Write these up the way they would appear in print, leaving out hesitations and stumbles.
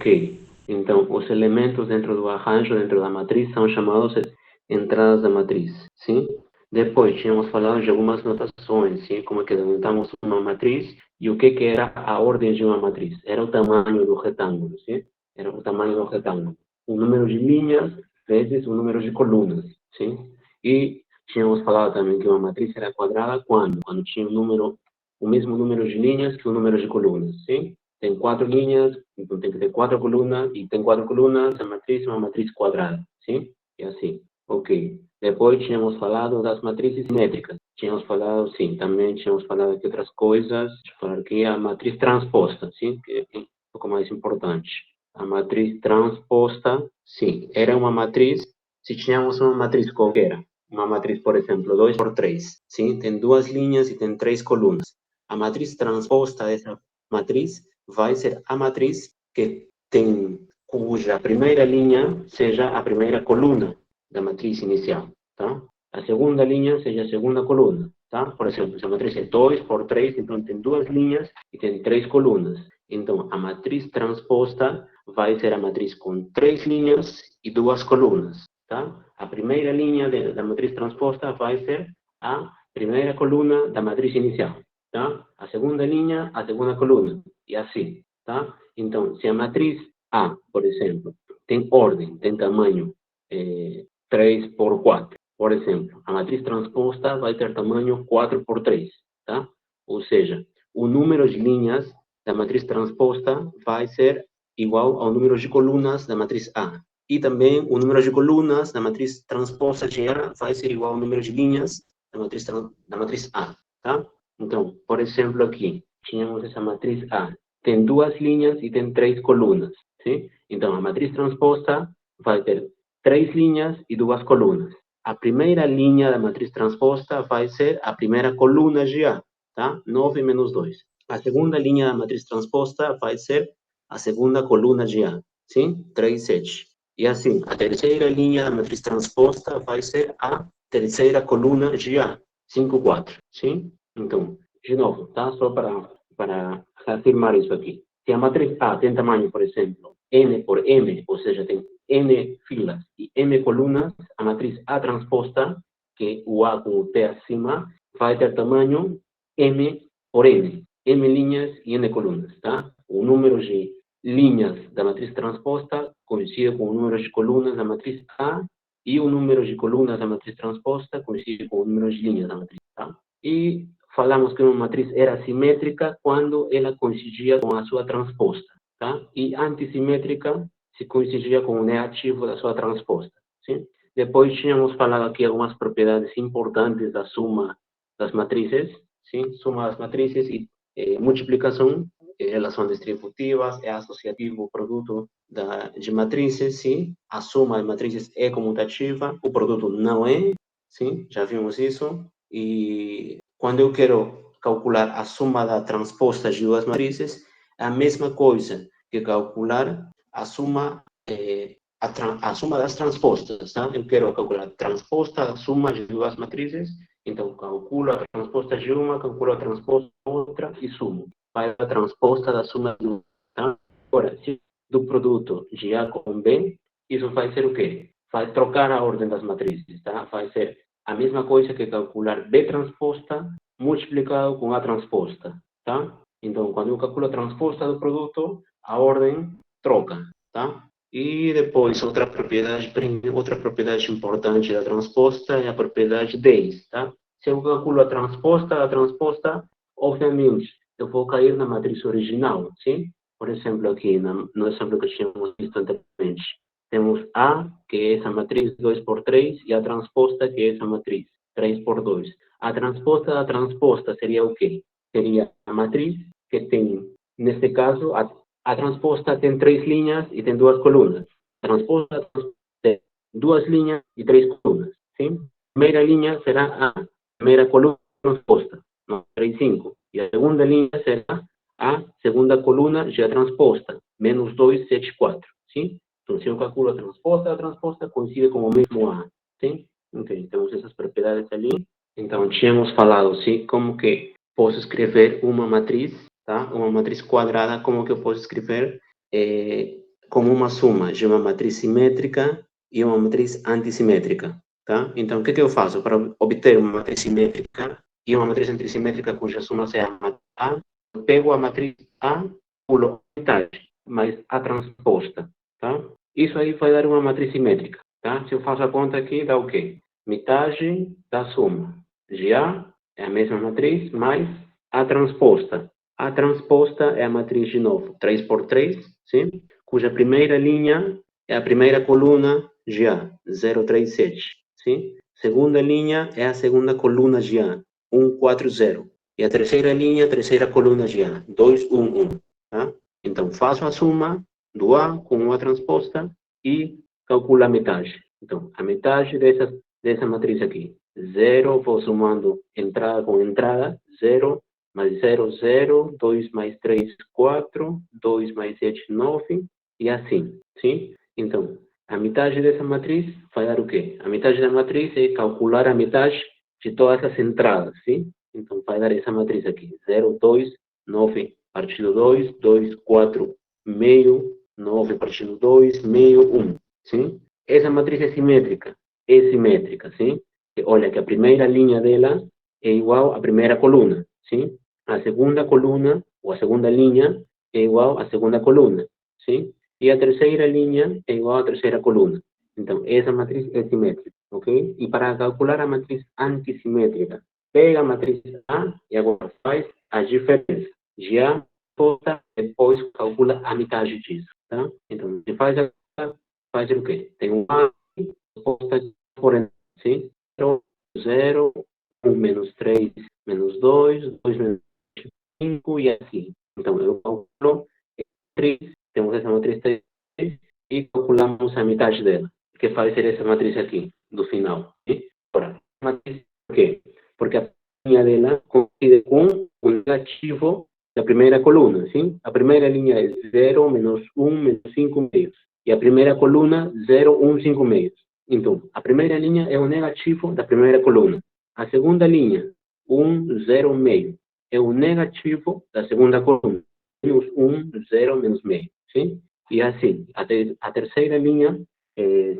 Ok. Então, os elementos dentro do arranjo, dentro da matriz, são chamados entradas da matriz, sim? Depois, tínhamos falado de algumas notações, sim? Como é que denontamos uma matriz e o que era a ordem de uma matriz. Era o tamanho do retângulo, sim? Era o tamanho do retângulo. O número de linhas vezes o número de colunas, sim? E tínhamos falado também que uma matriz era quadrada quando tinha o mesmo número de linhas que o número de colunas, sim? Tem 4 linhas, então tem que ter 4 colunas, e tem 4 colunas, a matriz é uma matriz quadrada, sim? E assim, ok. Depois tínhamos falado das matrizes simétricas. Tínhamos falado, sim, também tínhamos falado de outras coisas. Deixa eu falar aqui, a matriz transposta, sim? Que é um pouco mais importante. A matriz transposta, sim, era uma matriz, se tínhamos uma matriz qualquer, uma matriz, por exemplo, 2 por 3, sim? Tem 2 linhas e tem 3 colunas. A matriz transposta dessa matriz vai ser a matriz cuja primeira linha seja a primeira coluna da matriz inicial, tá? A segunda linha seja a segunda coluna, tá? Por exemplo, se a matriz é 2 por 3, então tem 2 linhas e tem 3 colunas. Então, a matriz transposta vai ser a matriz com 3 linhas e 2 colunas, tá? A primeira linha da matriz transposta vai ser a primeira coluna da matriz inicial, tá? A segunda linha, a segunda coluna, e assim, tá? Então, se a matriz A, por exemplo, tem ordem, tem tamanho 3 por 4, por exemplo, a matriz transposta vai ter tamanho 4 por 3, tá? Ou seja, o número de linhas da matriz transposta vai ser igual ao número de colunas da matriz A. E também o número de colunas da matriz transposta de A vai ser igual ao número de linhas da matriz A, tá? Então, por exemplo, aqui, tínhamos essa matriz A. Tem 2 linhas e tem 3 colunas, sim? Então, a matriz transposta vai ter 3 linhas e 2 colunas. A primeira linha da matriz transposta vai ser a primeira coluna de A, tá? 9 menos 2. A segunda linha da matriz transposta vai ser a segunda coluna de A, sim? 3, 7. E assim, a terceira linha da matriz transposta vai ser a terceira coluna de A, 5, 4, sim? Então, de novo, tá? Só para afirmar isso aqui. Se a matriz A tem tamanho, por exemplo, n por m, ou seja, tem n filas e m colunas, a matriz A transposta, que é o A com o T acima, vai ter tamanho m por n, m linhas e n colunas, tá? O número de linhas da matriz transposta coincide com o número de colunas da matriz A e o número de colunas da matriz transposta coincide com o número de linhas da matriz, tá? E falamos que uma matriz era simétrica quando ela coincidia com a sua transposta, tá? E antissimétrica se coincidia com o negativo da sua transposta, sim? Depois tínhamos falado aqui algumas propriedades importantes da suma das matrizes, sim? Suma das matrizes e multiplicação, relação distributivas, é associativo o produto de matrizes, sim? A soma de matrizes é comutativa, o produto não é, sim? Já vimos isso. E quando eu quero calcular a soma da transposta de duas matrizes, é a mesma coisa que calcular a soma, a soma das transpostas, tá? Eu quero calcular a transposta da soma de duas matrizes, então calculo a transposta de uma, calculo a transposta da outra e sumo. Vai a transposta da soma de duas, tá? Agora, se do produto de A com B, isso vai ser o quê? Vai trocar a ordem das matrizes, tá? Vai ser a mesma coisa que calcular B transposta multiplicado com A transposta, tá? Então, quando eu calculo a transposta do produto, a ordem troca, tá? E depois, outra propriedade importante da transposta é a propriedade 10, tá? Se eu calculo a transposta, obviamente, eu vou cair na matriz original, sim? Por exemplo, aqui, no exemplo que tínhamos visto anteriormente, temos A, que é essa matriz 2 por 3, e a transposta, que é essa matriz 3 por 2. A transposta da transposta seria o quê? Seria a matriz que tem, neste caso, a transposta tem 3 linhas e tem 2 colunas. A transposta tem 2 linhas e 3 colunas. Sim? A primeira linha será a primeira coluna transposta, 3, 5. E a segunda linha será a segunda coluna já transposta, menos 2, 7, 4. Sim? Então, se eu calculo a transposta coincide com o mesmo A. Sim? Ok, temos essas propriedades ali. Então, tínhamos falado, sim, como que posso escrever uma matriz, tá? Uma matriz quadrada, como que eu posso escrever como uma soma de uma matriz simétrica e uma matriz antissimétrica, tá? Então, o que eu faço para obter uma matriz simétrica e uma matriz antissimétrica cuja soma seja A? Eu pego a matriz A, pulo a metade, mais A transposta, tá? Isso aí vai dar uma matriz simétrica, tá? Se eu faço a conta aqui, dá o quê? Metade da soma de A, é a mesma matriz, mais A transposta. A transposta é a matriz de novo, 3 por 3, sim? Cuja primeira linha é a primeira coluna de A, 037, sim? Segunda linha é a segunda coluna de A, 140. E a terceira linha, a terceira coluna de A, 211, tá? Então, faço a soma do A com a transposta e calculo a metade. Então, a metade dessa matriz aqui, 0, vou somando entrada com entrada, 0, mais 0, 0, 2 mais 3, 4, 2 mais 7, 9, e assim, sim? Então, a metade dessa matriz vai dar o quê? A metade da matriz é calcular a metade de todas as entradas, sim? Então, vai dar essa matriz aqui, 0, 2, 9, partido 2, 2, 4, meio, 9 partido 2, meio, 1, sim? Essa matriz é simétrica, sim? Olha que a primeira linha dela é igual à primeira coluna, sim? A segunda coluna, ou a segunda linha, é igual à segunda coluna, sim? E a terceira linha é igual à terceira coluna. Então, essa matriz é simétrica, ok? E para calcular a matriz antissimétrica, pega a matriz A e agora faz a diferença. Já volta, depois calcula a metade disso, tá? Então, se faz o quê? Tem um A, posta por entre, sim? 0, 0, 1 menos 3, menos 2, 2 menos 5 e assim. Então, eu calculo 3, temos essa matriz 3 e calculamos a metade dela, que vai ser essa matriz aqui, do final. Sim? Agora, a matriz, por quê? Porque a linha dela coincide com o negativo da primeira coluna, sim? A primeira linha é 0, menos 1, menos 5 meios. E a primeira coluna, 0, 1, 5 meios. Então, a primeira linha é o negativo da primeira coluna. A segunda linha, 1, 0, meio, é o negativo da segunda coluna. Menos 1, 0, menos meio, sim? E assim, a terceira linha,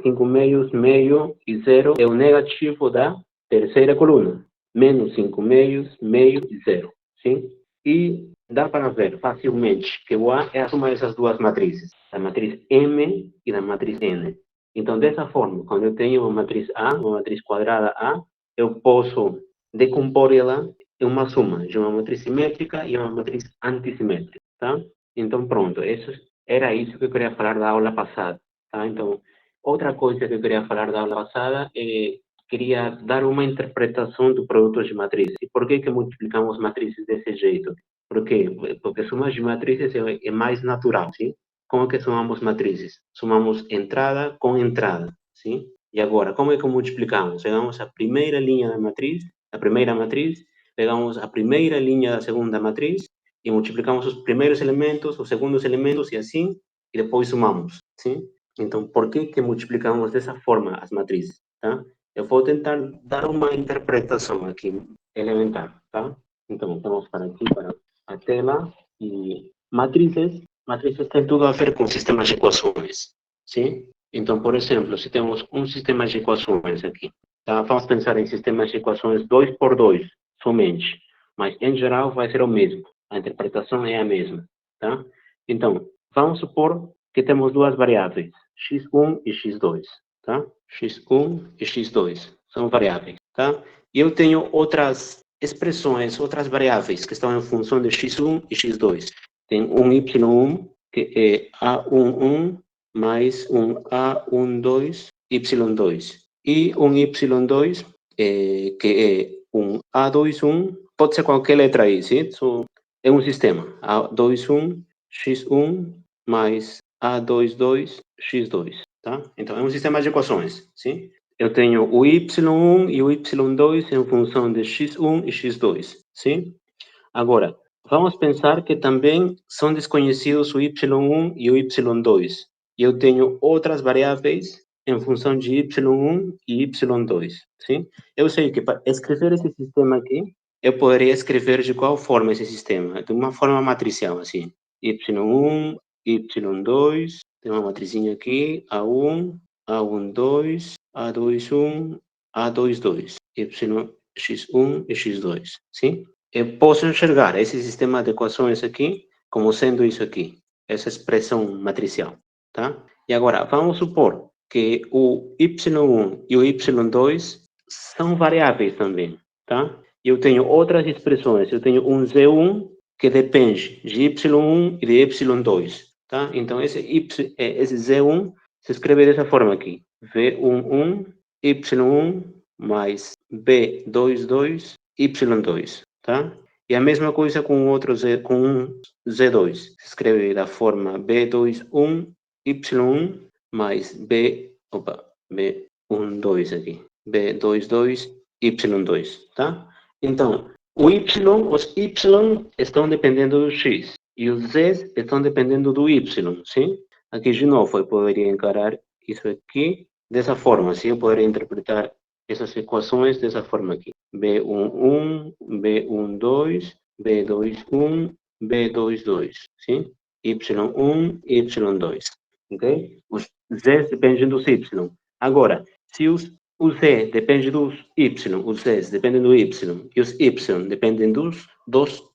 5 meios, meio e 0 é o negativo da terceira coluna. Menos 5 meios, meio e 0, sim? E dá para ver facilmente que o A é a soma dessas duas matrizes, da matriz M e da matriz N. Então, dessa forma, quando eu tenho uma matriz A, uma matriz quadrada A, eu posso decompor ela em uma soma de uma matriz simétrica e uma matriz antissimétrica, tá? Então, pronto, era isso que eu queria falar da aula passada, tá? Então, outra coisa que eu queria falar da aula passada é queria dar uma interpretação do produto de matrizes. E por que multiplicamos matrizes desse jeito? Por quê? Porque somar de matrizes é mais natural, sim? Como é que somamos matrizes? Somamos entrada com entrada, sim? E agora, como é que multiplicamos? Pegamos a primeira linha da matriz, a primeira matriz, pegamos a primeira linha da segunda matriz e multiplicamos os primeiros elementos, os segundos elementos e assim, e depois somamos, sim? Então, por que multiplicamos dessa forma as matrizes, tá? Eu vou tentar dar uma interpretação aqui elementar, tá? Então, vamos para aqui, para a tela, e matrizes têm tudo a ver com sistemas de equações, sim? Então, por exemplo, se temos um sistema de equações aqui, tá? Vamos pensar em sistemas de equações 2 por 2 somente, mas em geral vai ser o mesmo, a interpretação é a mesma, tá? Então, vamos supor que temos duas variáveis, x1 e x2, tá? x1 e x2 são variáveis, tá? E eu tenho outras expressões, outras variáveis que estão em função de x1 e x2. Tem um y1, que é a11 mais um a12, y2. E um y2, que é um a21, pode ser qualquer letra aí, sim? É um sistema, a21, x1 mais a22, x2, tá? Então, é um sistema de equações, sim? Eu tenho o y1 e o y2 em função de x1 e x2, sim? Agora, vamos pensar que também são desconhecidos o y1 e o y2. E eu tenho outras variáveis em função de y1 e y2, sim? Eu sei que para escrever esse sistema aqui, eu poderia escrever de qual forma esse sistema? De uma forma matricial, assim. y1, y2, Tem uma matrizinha aqui, A1, A12, A21, A22, Y, X1 e X2, sim? Eu posso enxergar esse sistema de equações aqui como sendo isso aqui, essa expressão matricial, tá? E agora, vamos supor que o Y1 e o Y2 são variáveis também, tá? Eu tenho outras expressões, eu tenho um Z1 que depende de Y1 e de Y2, tá? Então, esse Z1 se escreve dessa forma aqui, V11, Y1 mais B22, Y2, tá? E a mesma coisa com outro Z, com um Z2, se escreve da forma B21, Y1 mais B12 aqui, B22, Y2, tá? Então, os Y estão dependendo do X e os Z estão dependendo do Y, sim? Aqui de novo eu poderia encarar isso aqui dessa forma, sim? Eu poderia interpretar essas equações dessa forma aqui. B11, B12, B21, B22, sim? Y1, Y2, ok? Os Z dependem dos Y. Agora, se o Z depende dos Y, os Z dependem do Y, e os Y dependem dos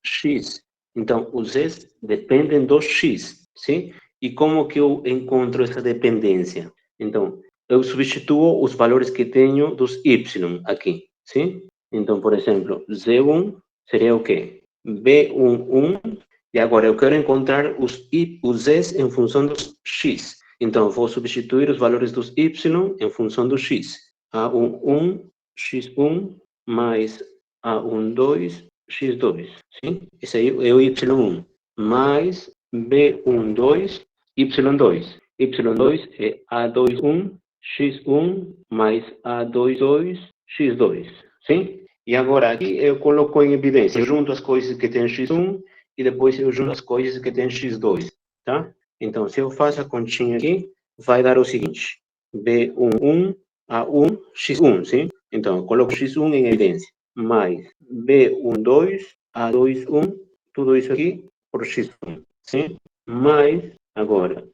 X. Então, os Z dependem dos X, sim? E como que eu encontro essa dependência? Então, eu substituo os valores que tenho dos Y aqui, sim? Então, por exemplo, Z1 seria o quê? B11, e agora eu quero encontrar os Z em função dos X. Então, vou substituir os valores dos Y em função do X. A11, X1 mais A12, X2, sim? Esse aí é o Y1, mais B12, Y2. Y2 é A21, X1 mais A22, X2, sim? E agora aqui eu coloco em evidência, eu junto as coisas que tem X1 e depois eu junto as coisas que tem X2, tá? Então, se eu faço a continha aqui, vai dar o seguinte, B11, A1, X1, sim? Então, eu coloco X1 em evidência, mais B12, A21, tudo isso aqui por X1, sim? Mais, agora,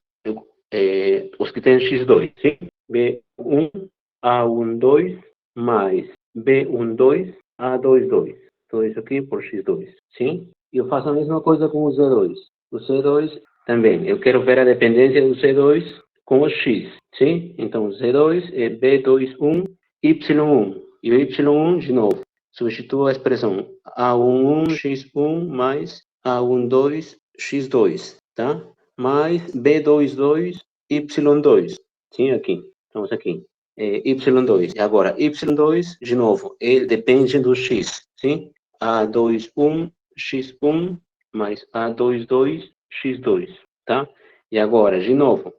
os que têm X2, sim? B1, A12, mais B12, A22. Tudo isso aqui por X2, sim? E eu faço a mesma coisa com o Z2. O Z2 também. Eu quero ver a dependência do Z2 com o X, sim? Então, Z2 é B21, Y1. E o Y1, de novo, substituo a expressão A11, X1 mais A12, X2, tá? Mais B22, Y2. Sim, aqui. Estamos aqui. Y2. Agora, Y2, de novo, ele depende do X, sim? A21, X1, mais A22, X2, tá? E agora, de novo,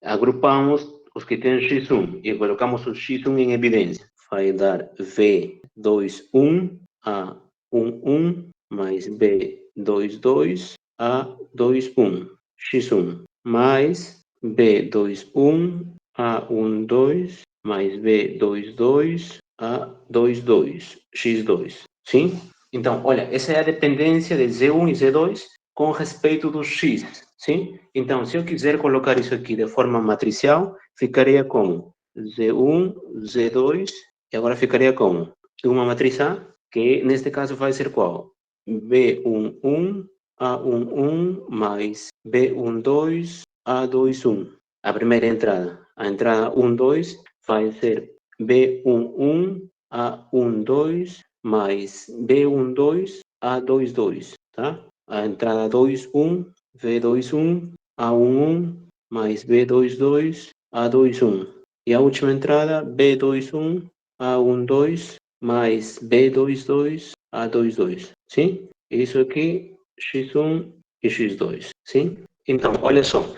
agrupamos os que têm X1 e colocamos o X1 em evidência. Vai dar V21, A11, mais B22, A21, X1, mais B21, A12, mais B22, A22, X2. Sim? Então, olha, essa é a dependência de Z1 e Z2 com respeito do X. Sim? Então, se eu quiser colocar isso aqui de forma matricial, ficaria como Z1, Z2, e agora ficaria como uma matriz A, que neste caso vai ser qual? B11, A11 mais B12, A21. A primeira entrada. A entrada 12 vai ser B11, A12 mais B12, A22, tá? A entrada 21, V21, A11 mais B22, A21. E a última entrada, B21, A12 mais B22, A22. Sim? Isso aqui, X1 e X2. Sim? Então, olha só.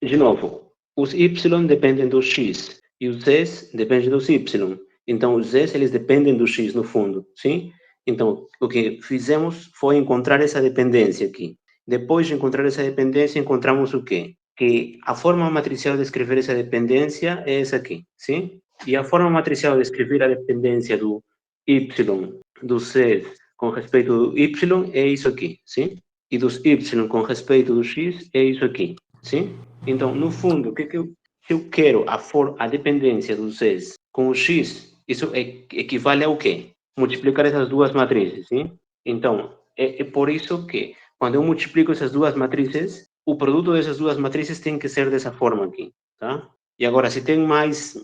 De novo, os Y dependem do X e os Z dependem dos Y. Então, os Z, eles dependem do X no fundo. Sim? Então, o que fizemos foi encontrar essa dependência aqui. Depois de encontrar essa dependência, encontramos o quê? Que a forma matricial de escrever essa dependência é essa aqui, sim? E a forma matricial de escrever a dependência do Y, do Z com respeito do Y é isso aqui, sim? E dos Y com respeito do X é isso aqui. sim? Então, no fundo, o que eu quero? A dependência dos Z's com o X, isso equivale ao quê? Multiplicar essas duas matrizes, sim? Então, é por isso que, quando eu multiplico essas duas matrizes, o produto dessas duas matrizes tem que ser dessa forma aqui, tá? E agora, se tem mais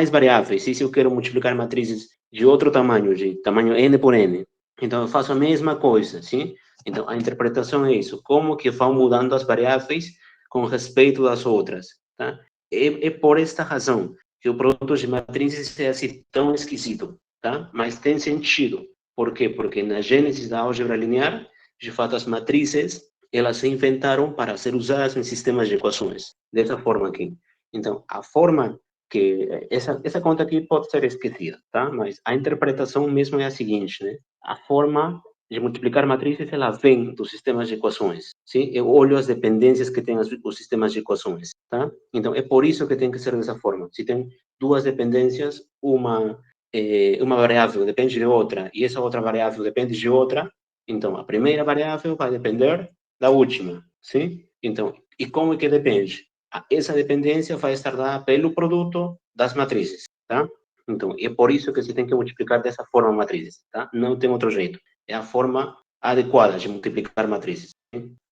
variáveis, e se eu quero multiplicar matrizes de outro tamanho, de tamanho n por n, então eu faço a mesma coisa, sim? Então, a interpretação é isso, como que vão mudando as variáveis com respeito às outras, tá? É por esta razão que o produto de matrizes é assim tão esquisito, tá? Mas tem sentido. Por quê? Porque na gênese da álgebra linear, de fato, as matrizes, elas se inventaram para ser usadas em sistemas de equações, dessa forma aqui. Então, a forma que essa conta aqui pode ser esquecida, tá? Mas a interpretação mesmo é a seguinte, né? A forma de multiplicar matrizes, ela vem dos sistemas de equações, sim? Eu olho as dependências que tem os sistemas de equações, tá? Então, é por isso que tem que ser dessa forma. Se tem duas dependências, uma variável depende de outra, e essa outra variável depende de outra, então, a primeira variável vai depender da última, sim? Então, e como é que depende? Essa dependência vai estar dada pelo produto das matrizes, tá? Então, é por isso que se tem que multiplicar dessa forma matrizes, tá? Não tem outro jeito. É a forma adequada de multiplicar matrizes.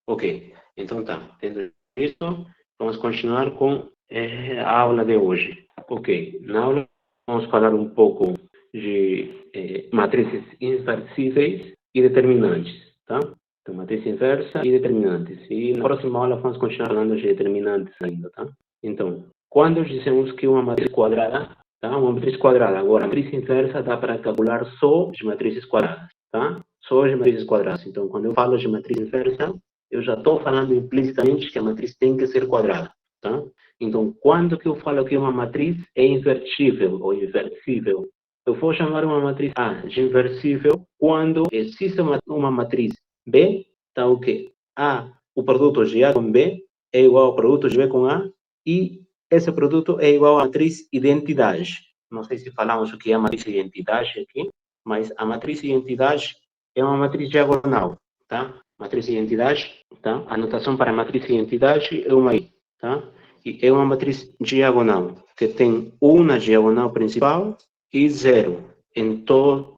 Ok, então tá. Tendo isso, vamos continuar com a aula de hoje. Ok, na aula vamos falar um pouco de matrizes inversíveis e determinantes, tá? Então, matriz inversa e determinantes. E na próxima aula vamos continuar falando de determinantes ainda, tá? Então, quando dizemos que uma matriz quadrada, tá? Uma matriz quadrada. Agora, a matriz inversa dá para calcular só as matrizes quadradas, tá? Só as matrizes quadradas. Então, quando eu falo de matriz inversa, eu já estou falando implicitamente que a matriz tem que ser quadrada, tá? Então, quando que eu falo que uma matriz é invertível ou inversível? Eu vou chamar uma matriz A de inversível quando existe uma matriz B, tá o quê? A, o produto de A com B é igual ao produto de B com A e esse produto é igual à matriz identidade. Não sei se falamos o que é a matriz identidade aqui, mas a matriz identidade é uma matriz diagonal, tá? Matriz identidade, tá? A notação para a matriz identidade é uma I, tá? E é uma matriz diagonal, que tem 1 na diagonal principal e 0 em todas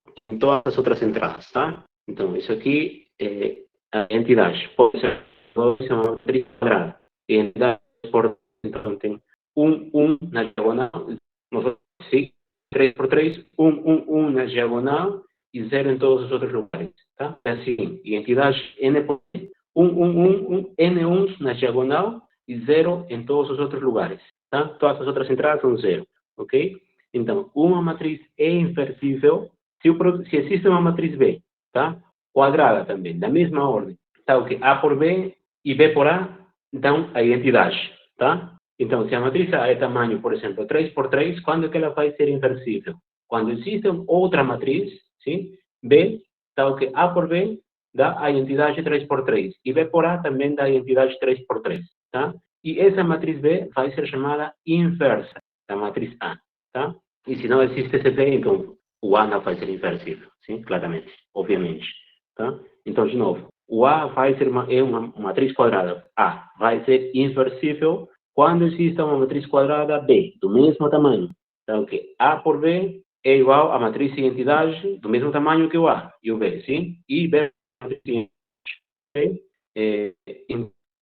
as outras entradas, tá? Então, isso aqui é a entidade. Pode ser uma matriz quadrada. E a entidade, por então, tem 1 na diagonal, sim, 3 por 3, 1 na diagonal e 0 em todos os outros lugares, tá? É assim, e entidade n por 1 na diagonal e 0 em todos os outros lugares, tá? Todas as outras entradas são 0, ok? Então, uma matriz é inversível se existe uma matriz B, tá? Quadrada também, da mesma ordem, tá? O que A por B e B por A dão a identidade, tá? Então, se a matriz A é tamanho, por exemplo, 3 por 3, quando é que ela vai ser inversível? Quando existe outra matriz, sim? B, tá? O que A por B dá a identidade 3 por 3 e B por A também dá a identidade 3 por 3, tá? E essa matriz B vai ser chamada inversa da matriz A, tá? E se não existe esse B, então o A não vai ser inversível, sim? Claramente, obviamente, tá? Então, de novo, o A vai ser uma matriz quadrada. A vai ser inversível quando exista uma matriz quadrada B, do mesmo tamanho. Então, que A por B é igual à matriz identidade do mesmo tamanho que o A e o B, sim? E B é,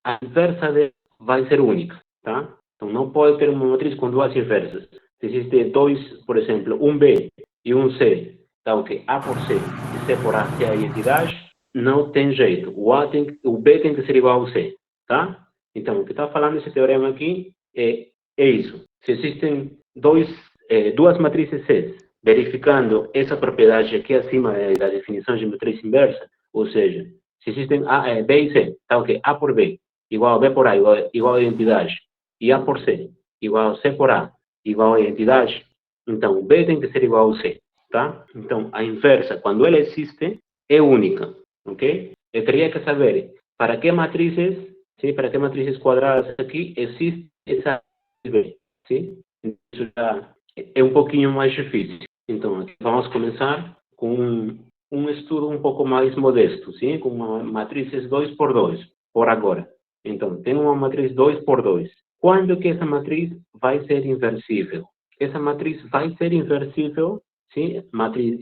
a inversa vai ser única, tá? Então, não pode ter uma matriz com duas inversas. Se existe dois, por exemplo, um B e um C, tá ok? A por C e C por A, se é a identidade, não tem jeito. O B tem que ser igual ao C, tá? Então, o que está falando esse teorema aqui é isso. Se existem duas matrizes C, verificando essa propriedade aqui acima da definição de matriz inversa, ou seja, se existem B e C, tá ok? A por B igual a B por A igual a identidade, e A por C igual a C por A igual a identidade, então o B tem que ser igual ao C, tá? Então, a inversa, quando ela existe, é única, ok? Eu teria que saber para que matrizes, sim, para que matrizes quadradas aqui existe essa B, sim? Isso já é um pouquinho mais difícil. Então, aqui vamos começar com um estudo um pouco mais modesto, sim? Com matrizes 2 por 2, por agora. Então, tem uma matriz 2 por 2. Quando que essa matriz vai ser inversível? Essa matriz vai ser inversível, sim?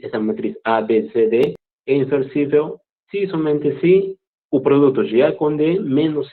Essa matriz A, B, C, D é inversível se somente se o produto de A com D menos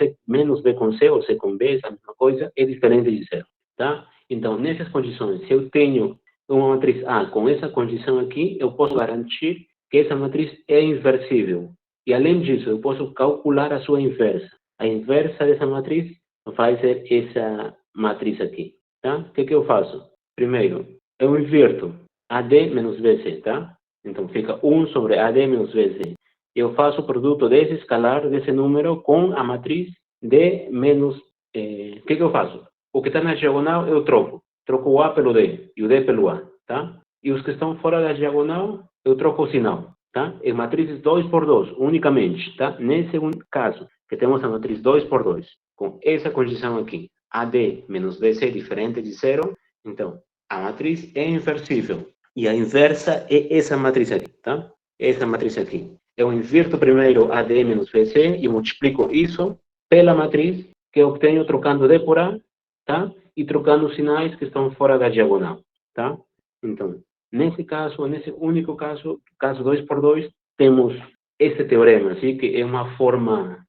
B com C, ou C com B, essa mesma coisa, é diferente de zero, tá? Então, nessas condições, se eu tenho uma matriz A com essa condição aqui, eu posso garantir que essa matriz é inversível. E, além disso, eu posso calcular a sua inversa. A inversa dessa matriz vai ser essa matriz aqui, tá? O que eu faço? Primeiro, eu inverto AD menos BC, tá? Então, fica 1 sobre AD menos BC. Eu faço o produto desse escalar, desse número, com a matriz D menos... O que eu faço? O que está na diagonal, eu troco. Troco o A pelo D e o D pelo A, tá? E os que estão fora da diagonal, eu troco o sinal, tá? Em matrizes 2 por 2, unicamente, tá? Nesse caso, que temos a matriz 2 por 2, com essa condição aqui, AD menos BC diferente de zero, então, a matriz é inversível. E a inversa é essa matriz aqui, tá? Essa matriz aqui. Eu inverto primeiro AD menos BC e multiplico isso pela matriz que eu obtenho trocando D por A, tá? E trocando os sinais que estão fora da diagonal, tá? Então, nesse caso, nesse único caso, caso 2 por 2, temos esse teorema, assim, que é uma forma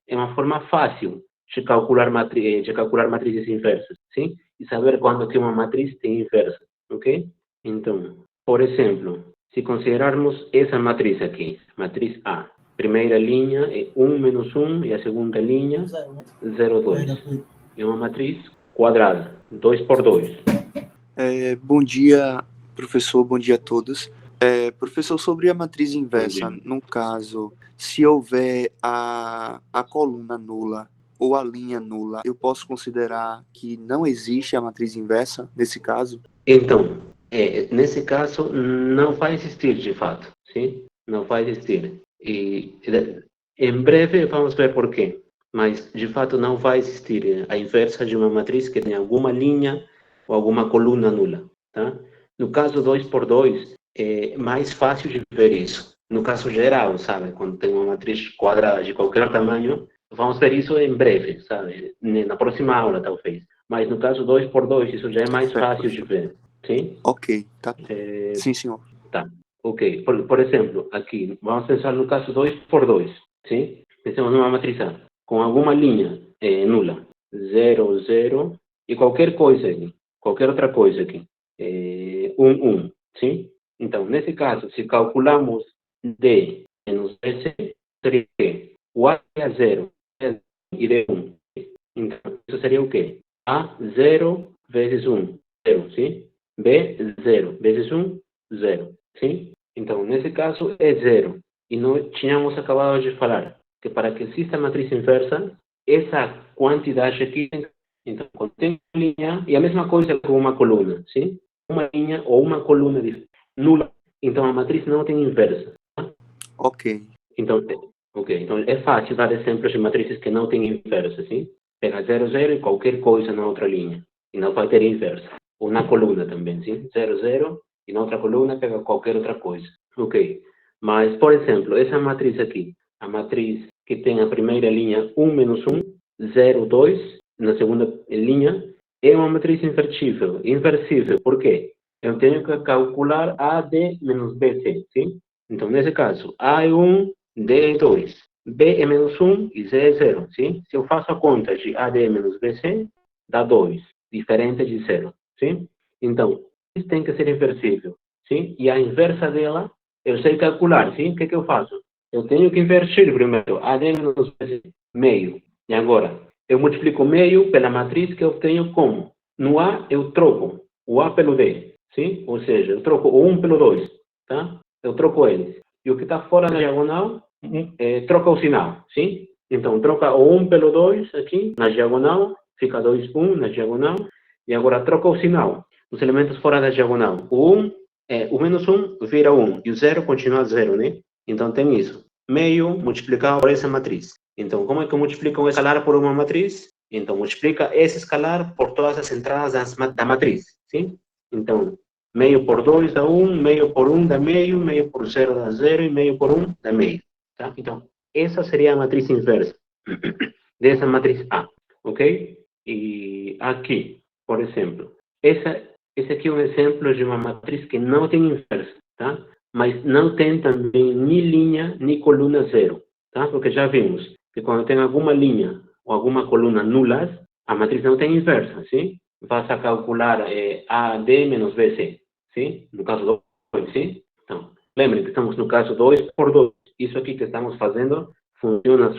fácil de calcular matrizes inversas, sim? E saber quando que uma matriz tem inversa, ok? Então, por exemplo, se considerarmos essa matriz aqui, matriz A, primeira linha é 1 menos 1 e a segunda linha 0, 2. É uma matriz quadrada, 2 por 2. Bom dia, professor, bom dia a todos. Professor, sobre a matriz inversa, no caso, se houver a coluna nula ou a linha nula, eu posso considerar que não existe a matriz inversa nesse caso? Então, nesse caso, não vai existir de fato, sim? Não vai existir. E em breve vamos ver por quê. Mas, de fato, não vai existir a inversa de uma matriz que tenha alguma linha ou alguma coluna nula, tá? No caso 2 por 2, é mais fácil de ver isso. No caso geral, sabe? Quando tem uma matriz quadrada de qualquer tamanho, vamos ver isso em breve, sabe? Na próxima aula, talvez. Mas no caso 2 por 2, isso já é mais fácil de ver, sim? Ok, tá. Sim, senhor. Tá, ok. Por exemplo, aqui, vamos pensar no caso 2 por 2, sim? Pensamos numa matriz A, com alguma linha nula, 0, 0, e qualquer coisa aqui, qualquer outra coisa aqui, 1, 1, sim? Então, nesse caso, se calculamos D menos BC, seria o quê? O A é 0, e D é 1. Então, isso seria o quê? A, 0 vezes 1, 0, sim? B, 0 vezes 1, 0, sim? Então, nesse caso, é 0. E nós tínhamos acabado de falar que para que exista a matriz inversa, essa quantidade aqui, então, quando tem uma linha, e a mesma coisa com uma coluna, sim? Uma linha ou uma coluna nula, então a matriz não tem inversa. Tá? Ok. Então, então é fácil dar exemplos de matrizes que não têm inversa, sim? Pega 0, 0 e qualquer coisa na outra linha, e não vai ter inversa. Ou na coluna também, sim? 0, 0, e na outra coluna pega qualquer outra coisa. Ok. Mas, por exemplo, essa matriz aqui, a matriz que tem a primeira linha 1 menos 1, 0, 2, na segunda linha, é uma matriz invertível. Inversível, por quê? Eu tenho que calcular AD menos BC, sim? Então, nesse caso, A é 1, D é 2, B é menos 1 e C é 0, sim? Se eu faço a conta de AD menos BC, dá 2, diferente de 0, sim? Então, isso tem que ser inversível, sim? E a inversa dela, eu sei calcular, sim? O que eu faço? Eu tenho que invertir primeiro AD menos BC, meio. E agora, eu multiplico meio pela matriz que eu tenho como? No A, eu troco o A pelo D, sim? Ou seja, eu troco o 1 pelo 2, tá? Eu troco eles. E o que está fora da diagonal, troca o sinal, sim? Então, troca o 1 pelo 2 aqui, na diagonal, fica 2, 1 na diagonal, e agora troca o sinal, os elementos fora da diagonal. O menos 1 vira 1, e o 0 continua 0, né? Então, tem isso. Meio multiplicado por essa matriz. Então, como é que eu multiplico um escalar por uma matriz? Então, multiplica esse escalar por todas as entradas da matriz, sim? Então, meio por 2 dá 1, meio por 1 dá meio por 0 dá 0 e meio por 1 dá meio. Tá? Então, essa seria a matriz inversa. dessa matriz A, ok? E aqui, por exemplo, esse aqui é um exemplo de uma matriz que não tem inversa, tá? Mas não tem também nem linha, nem coluna zero, tá? Porque já vimos que quando tem alguma linha ou alguma coluna nulas, a matriz não tem inversa, sim? Basta calcular AD menos BC, sim? No caso 2, sim? Então, lembrem que estamos no caso 2 por 2. Isso aqui que estamos fazendo funciona,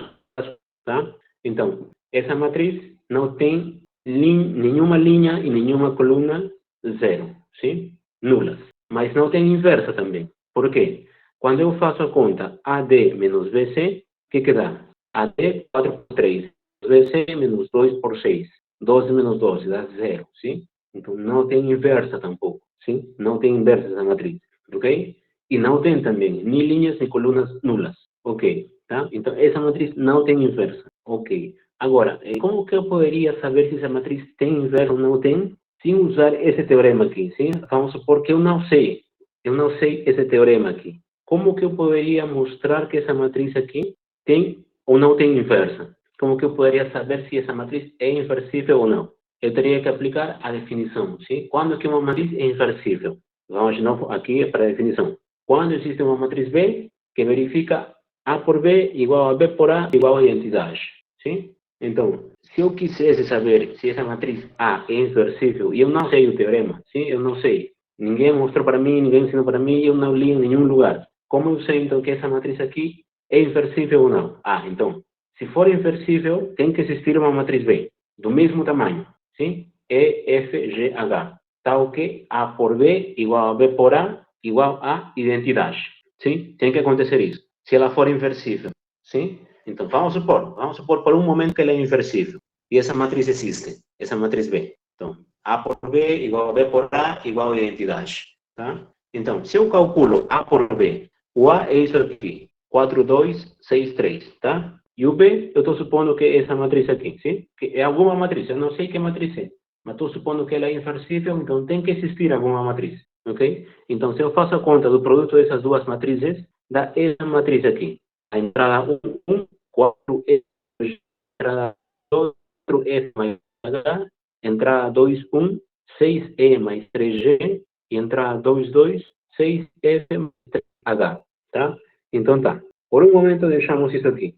tá? Então, essa matriz não tem nenhuma linha e nenhuma coluna zero, sim? Nulas. Mas não tem inversa também. Por quê? Quando eu faço a conta AD menos BC, o que dá? AD 4 por 3. BC menos 2 por 6. 12 menos 12 dá zero, sim? Então não tem inversa tampouco, sim? Não tem inversa essa matriz, ok? E não tem também nem linhas nem colunas nulas, ok? Tá? Então essa matriz não tem inversa, ok? Agora, como que eu poderia saber se essa matriz tem inversa ou não tem? Sem usar esse teorema aqui, sim? Vamos supor que eu não sei esse teorema aqui. Como que eu poderia mostrar que essa matriz aqui tem ou não tem inversa? Como que eu poderia saber se essa matriz é inversível ou não? Eu teria que aplicar a definição, sim? Quando que uma matriz é inversível? Vamos de novo aqui para a definição. Quando existe uma matriz B que verifica A por B igual a B por A igual a identidade, sim? Então, se eu quisesse saber se essa matriz A é inversível, e eu não sei o teorema, sim? Eu não sei. Ninguém mostrou para mim, ninguém ensinou para mim, eu não li em nenhum lugar. Como eu sei, então, que essa matriz aqui é inversível ou não? Então, se for inversível, tem que existir uma matriz B, do mesmo tamanho, sim? E, F, G, H. Tá ok? A por B igual a B por A igual a identidade, sim? Tem que acontecer isso. Se ela for inversível, sim? Então, vamos supor por um momento que ela é inversível. E essa matriz existe, essa matriz B. Então, A por B igual a B por A igual a identidade, tá? Então, se eu calculo A por B, o A é isso aqui, 4, 2, 6, 3, tá? E o B, eu estou supondo que é essa matriz aqui, sim? Que é alguma matriz, eu não sei que matriz é, mas estou supondo que ela é inversível, então tem que existir alguma matriz, ok? Então, se eu faço a conta do produto dessas duas matrizes, dá essa matriz aqui. A entrada 1, 4E, entrada 2, 4F mais H, entrada 2, 1, 6E mais 3G, e entrada 2, 2, 6F mais 3H, tá? Então tá. Por um momento deixamos isso aqui.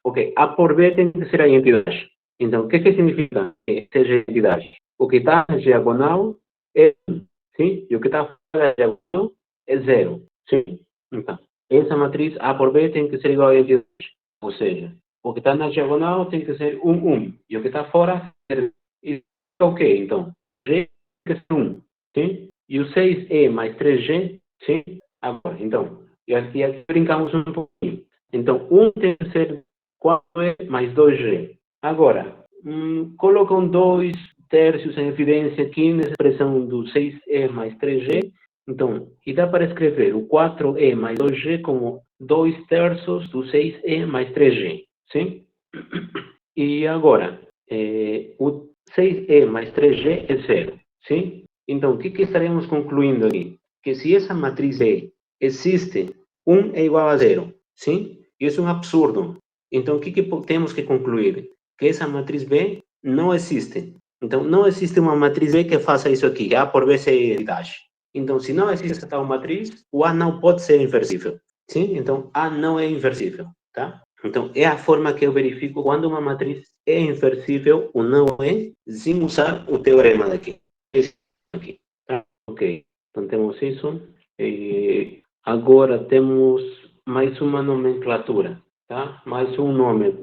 Ok, A por B tem que ser a identidade. Então, o que significa que seja a identidade? O que está na diagonal é 1, sim? E o que está fora da diagonal é 0, sim? Então, essa matriz A por B tem que ser igual a identidade. Ou seja, o que está na diagonal tem que ser 1, 1. E o que está fora é 0. Ok, então, G tem que ser 1, sim? E o 6E mais 3G, sim? Agora, então, e aqui brincamos um pouquinho. Então, 1 tem que ser 4E mais 2G. Agora, colocam 2 terços em evidência aqui nessa expressão do 6E mais 3G. Então, e dá para escrever o 4E mais 2G como 2 terços do 6E mais 3G. Sim? E agora, o 6E mais 3G é 0. Sim? Então, o que estaremos concluindo aqui? Que se essa matriz E existe, 1 é igual a 0. Sim? Isso é um absurdo. Então, o que temos que concluir? Que essa matriz B não existe. Então, não existe uma matriz B que faça isso aqui. A por B é identidade. Então, se não existe essa tal matriz, o A não pode ser inversível. Sim? Então, A não é inversível. Tá? Então, é a forma que eu verifico quando uma matriz é inversível ou não é, sem usar o teorema daqui. Esse aqui. Tá? Ok. Então, temos isso. Agora temos mais uma nomenclatura, tá? Mais um nome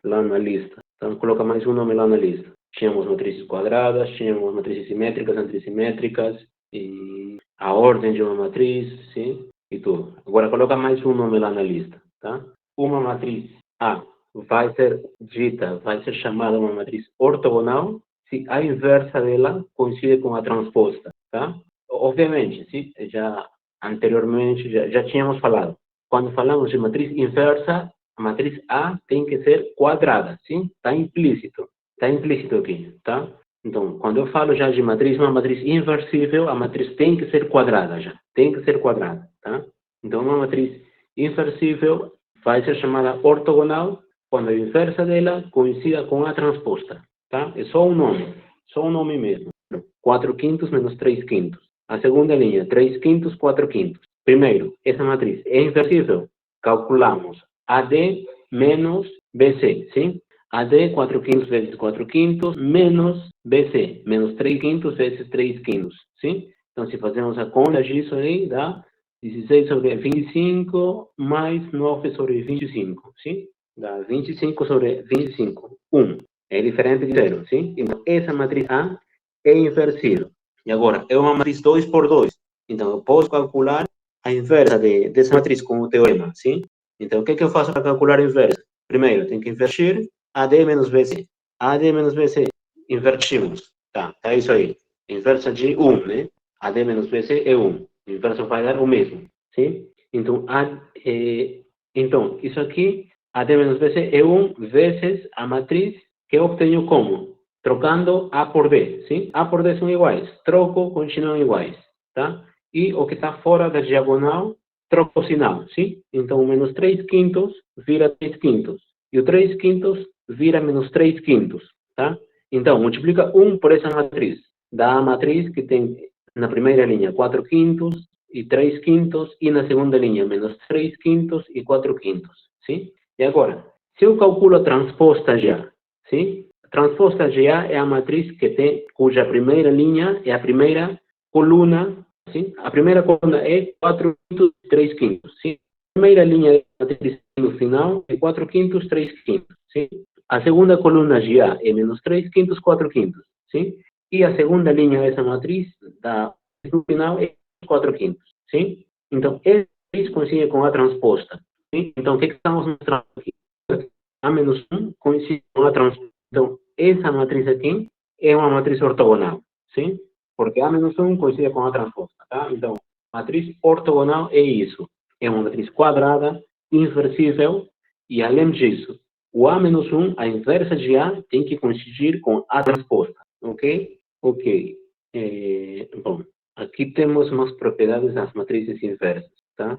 lá na lista. Então, coloca mais um nome lá na lista. Tínhamos matrizes quadradas, tínhamos matrizes simétricas, antissimétricas, e a ordem de uma matriz, sim, e tudo. Agora coloca mais um nome lá na lista, tá? Uma matriz A vai ser chamada uma matriz ortogonal se a inversa dela coincide com a transposta, tá? Obviamente, sim, já anteriormente já tínhamos falado. Quando falamos de matriz inversa, a matriz A tem que ser quadrada, sim? Está implícito aqui, tá? Então, quando eu falo já de matriz, uma matriz inversível, a matriz tem que ser quadrada já, tem que ser quadrada, tá? Então, uma matriz inversível vai ser chamada ortogonal quando a inversa dela coincida com a transposta, tá? É só um nome mesmo. 4 quintos menos 3 quintos. A segunda linha, 3 quintos, 4 quintos. Primeiro, essa matriz é inversível. Calculamos AD menos BC, sim? AD, 4 quintos vezes 4 quintos, menos BC, menos 3 quintos vezes 3 quintos, sim? Então, se fazemos a conta disso aí, dá 16 sobre 25 mais 9 sobre 25, sim? Dá 25 sobre 25, 1. É diferente de 0, sim? Então, essa matriz A é inversível. E agora, é uma matriz 2 por 2. Então, eu posso calcular a inversa dessa matriz com o teorema, sim? Então, o que eu faço para calcular a inversa? Primeiro, tenho que invertir AD menos BC. AD menos BC, invertimos. Tá isso aí. Inversa de 1, né? AD menos BC é 1. O inverso vai dar o mesmo, sim? Então, isso aqui, AD menos BC é 1 vezes a matriz que eu obtenho como? Trocando A por D, sim? A por D são iguais. Troco, continuam iguais, tá? E o que está fora da diagonal, troco o sinal, sim? Então, menos 3 quintos vira 3 quintos. E o 3 quintos vira menos 3 quintos, tá? Então, multiplica 1 por essa matriz. Dá a matriz que tem na primeira linha 4 quintos e 3 quintos, e na segunda linha menos 3 quintos e 4 quintos, sim? E agora, se eu calculo a transposta já, sim? A transposta já é a matriz cuja primeira linha é a primeira coluna, sim? A primeira coluna é 4 quintos e 3 quintos, sim? A primeira linha da matriz no final é 4 quintos, 3 quintos, sim? A segunda coluna já é menos 3 quintos, 4 quintos, sim? E a segunda linha dessa matriz, no final, é 4 quintos, sim? Então, essa matriz coincide com a transposta, sim? Então, o que estamos mostrando aqui? A menos 1 coincide com a transposta. Então, essa matriz aqui é uma matriz ortogonal, sim? Porque A menos 1 coincide com a transposta, tá? Então, matriz ortogonal é isso. É uma matriz quadrada, inversível, e além disso, o A menos 1, a inversa de A, tem que coincidir com a transposta, ok? Ok. Bom, aqui temos umas propriedades das matrizes inversas, tá?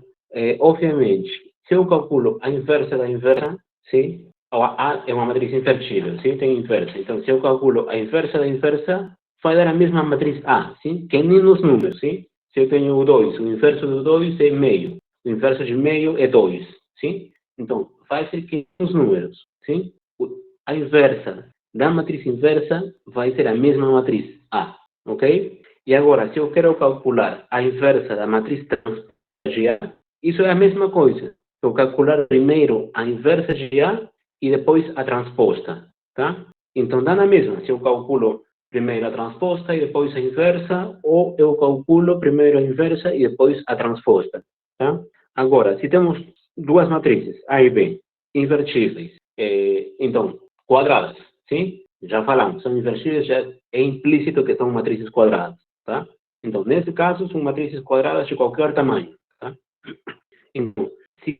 Obviamente, se eu calculo a inversa da inversa, sim? A é uma matriz invertível, sim? Tem inversa. Então, se eu calculo a inversa da inversa, vai dar a mesma matriz A, sim? Que nem nos números, sim? Se eu tenho o 2, o inverso do 2 é meio. O inverso de meio é 2, sim? Então, vai ser que nos números, sim? A inversa da matriz inversa vai ser a mesma matriz A, ok? E agora, se eu quero calcular a inversa da matriz transposta de A, isso é a mesma coisa. Eu calcular primeiro a inversa de A e depois a transposta, tá? Então, dá na mesma. Se eu calculo primeiro a transposta e depois a inversa, ou eu calculo primeiro a inversa e depois a transposta, tá? Agora, se temos duas matrizes, A e B, invertíveis, então, quadradas, sim? Já falamos, são inversíveis, já é implícito que são matrizes quadradas, tá? Então, nesse caso, são matrizes quadradas de qualquer tamanho, tá? Então, se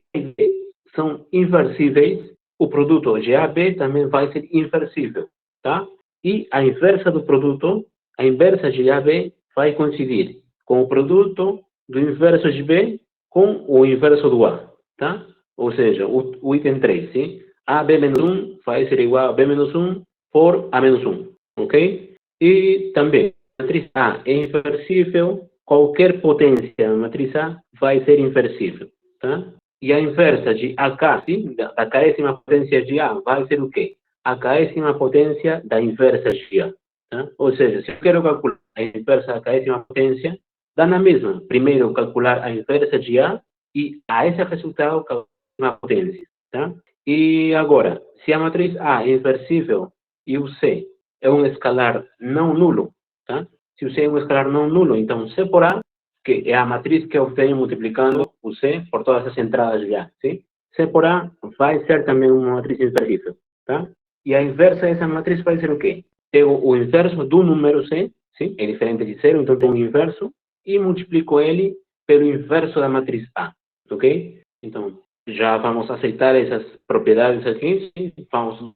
são inversíveis, o produto GAB também vai ser inversível, tá? E a inversa do produto, a inversa de AB, vai coincidir com o produto do inverso de B com o inverso do A, tá? Ou seja, o item 3, sim? AB menos 1 vai ser igual a B menos 1 por A menos 1, ok? E também, a matriz A é inversível, qualquer potência da matriz A vai ser inversível, tá? E a inversa de AK, sim, da késima potência de A, vai ser o quê? A késima potência da inversa de A. Tá? Ou seja, se eu quero calcular a inversa da késima potência, dá na mesma. Primeiro calcular a inversa de A e a esse resultado calcular a potência. Tá? E agora, se a matriz A é inversível e o C é um escalar não nulo, tá? Se o C é um escalar não nulo, então C por A, que é a matriz que eu obtenho multiplicando o C por todas as entradas de A, sim? C por A vai ser também uma matriz inversível, tá? E a inversa dessa matriz vai ser o quê? Pego o inverso do número C, sim? É diferente de zero, então tenho um inverso, e multiplico ele pelo inverso da matriz A, ok? Então, já vamos aceitar essas propriedades aqui, sim? Vamos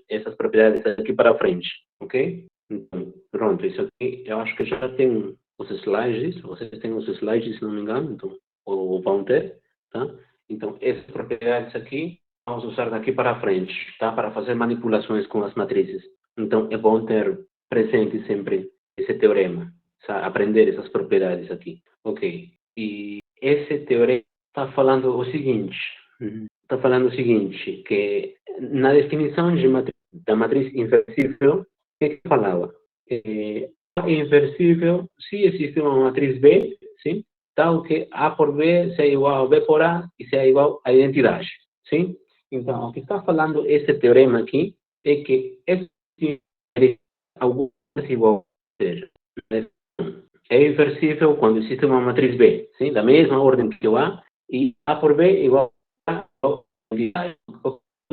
essas propriedades aqui para frente, ok? Então, pronto, isso aqui eu acho que já tem os slides, vocês têm os slides, se não me engano, então, ou vão ter, tá? Então, essas propriedades aqui vamos usar daqui para frente, tá? Para fazer manipulações com as matrizes. Então, é bom ter presente sempre esse teorema, sabe? Aprender essas propriedades aqui. Ok. E esse teorema está falando o seguinte, que na definição da matriz inversível, o que falava? A inversível, se existe uma matriz B, sim? Tal que A por B seja igual a B por A e seja igual à identidade, sim? Então, o que está falando esse teorema aqui é que existe alguma desigualdade, ou seja, é inversível quando existe uma matriz B, sim? Da mesma ordem que o A, e A por B é igual a identidade.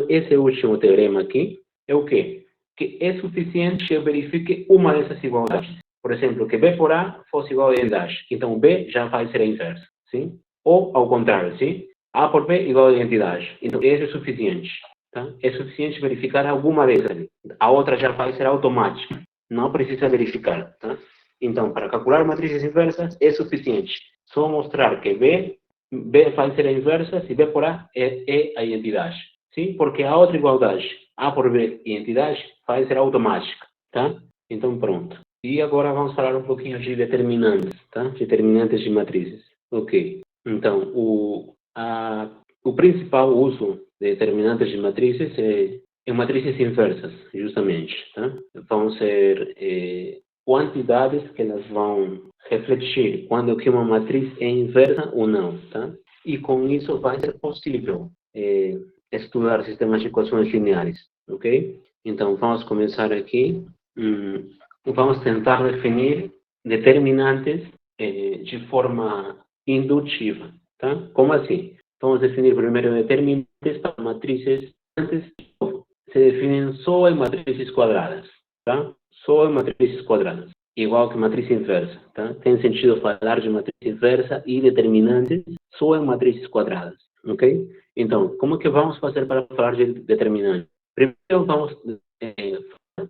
Esse último teorema aqui é o quê? Que é suficiente que eu verifique uma dessas igualdades. Por exemplo, que B por A fosse igual a identidade. Então, B já vai ser a inversa, sim? Ou, ao contrário, sim? A por B igual a identidade. Então, esse é suficiente. Tá? É suficiente verificar alguma dessas ali. A outra já vai ser automática. Não precisa verificar. Tá? Então, para calcular matrizes inversas, é suficiente. Só mostrar que B vai ser a inversa se B por A é a identidade. Sim? Porque a outra igualdade, A por B identidade, vai ser automática. Tá? Então, pronto. E agora vamos falar um pouquinho de determinantes, tá? Determinantes de matrizes. Ok. Então, o principal uso de determinantes de matrizes é matrizes inversas, justamente, tá? Vão ser quantidades que elas vão refletir quando que uma matriz é inversa ou não, tá? E com isso vai ser possível estudar sistemas de equações lineares, ok? Então, vamos começar aqui. Vamos tentar definir determinantes de forma indutiva, tá? Como assim? Vamos definir primeiro determinantes para matrizes. Antes se definem só em matrizes quadradas, tá? Só em matrizes quadradas, igual que matriz inversa, tá? Tem sentido falar de matriz inversa e determinantes só em matrizes quadradas, ok? Então, como que vamos fazer para falar de determinantes? Primeiro vamos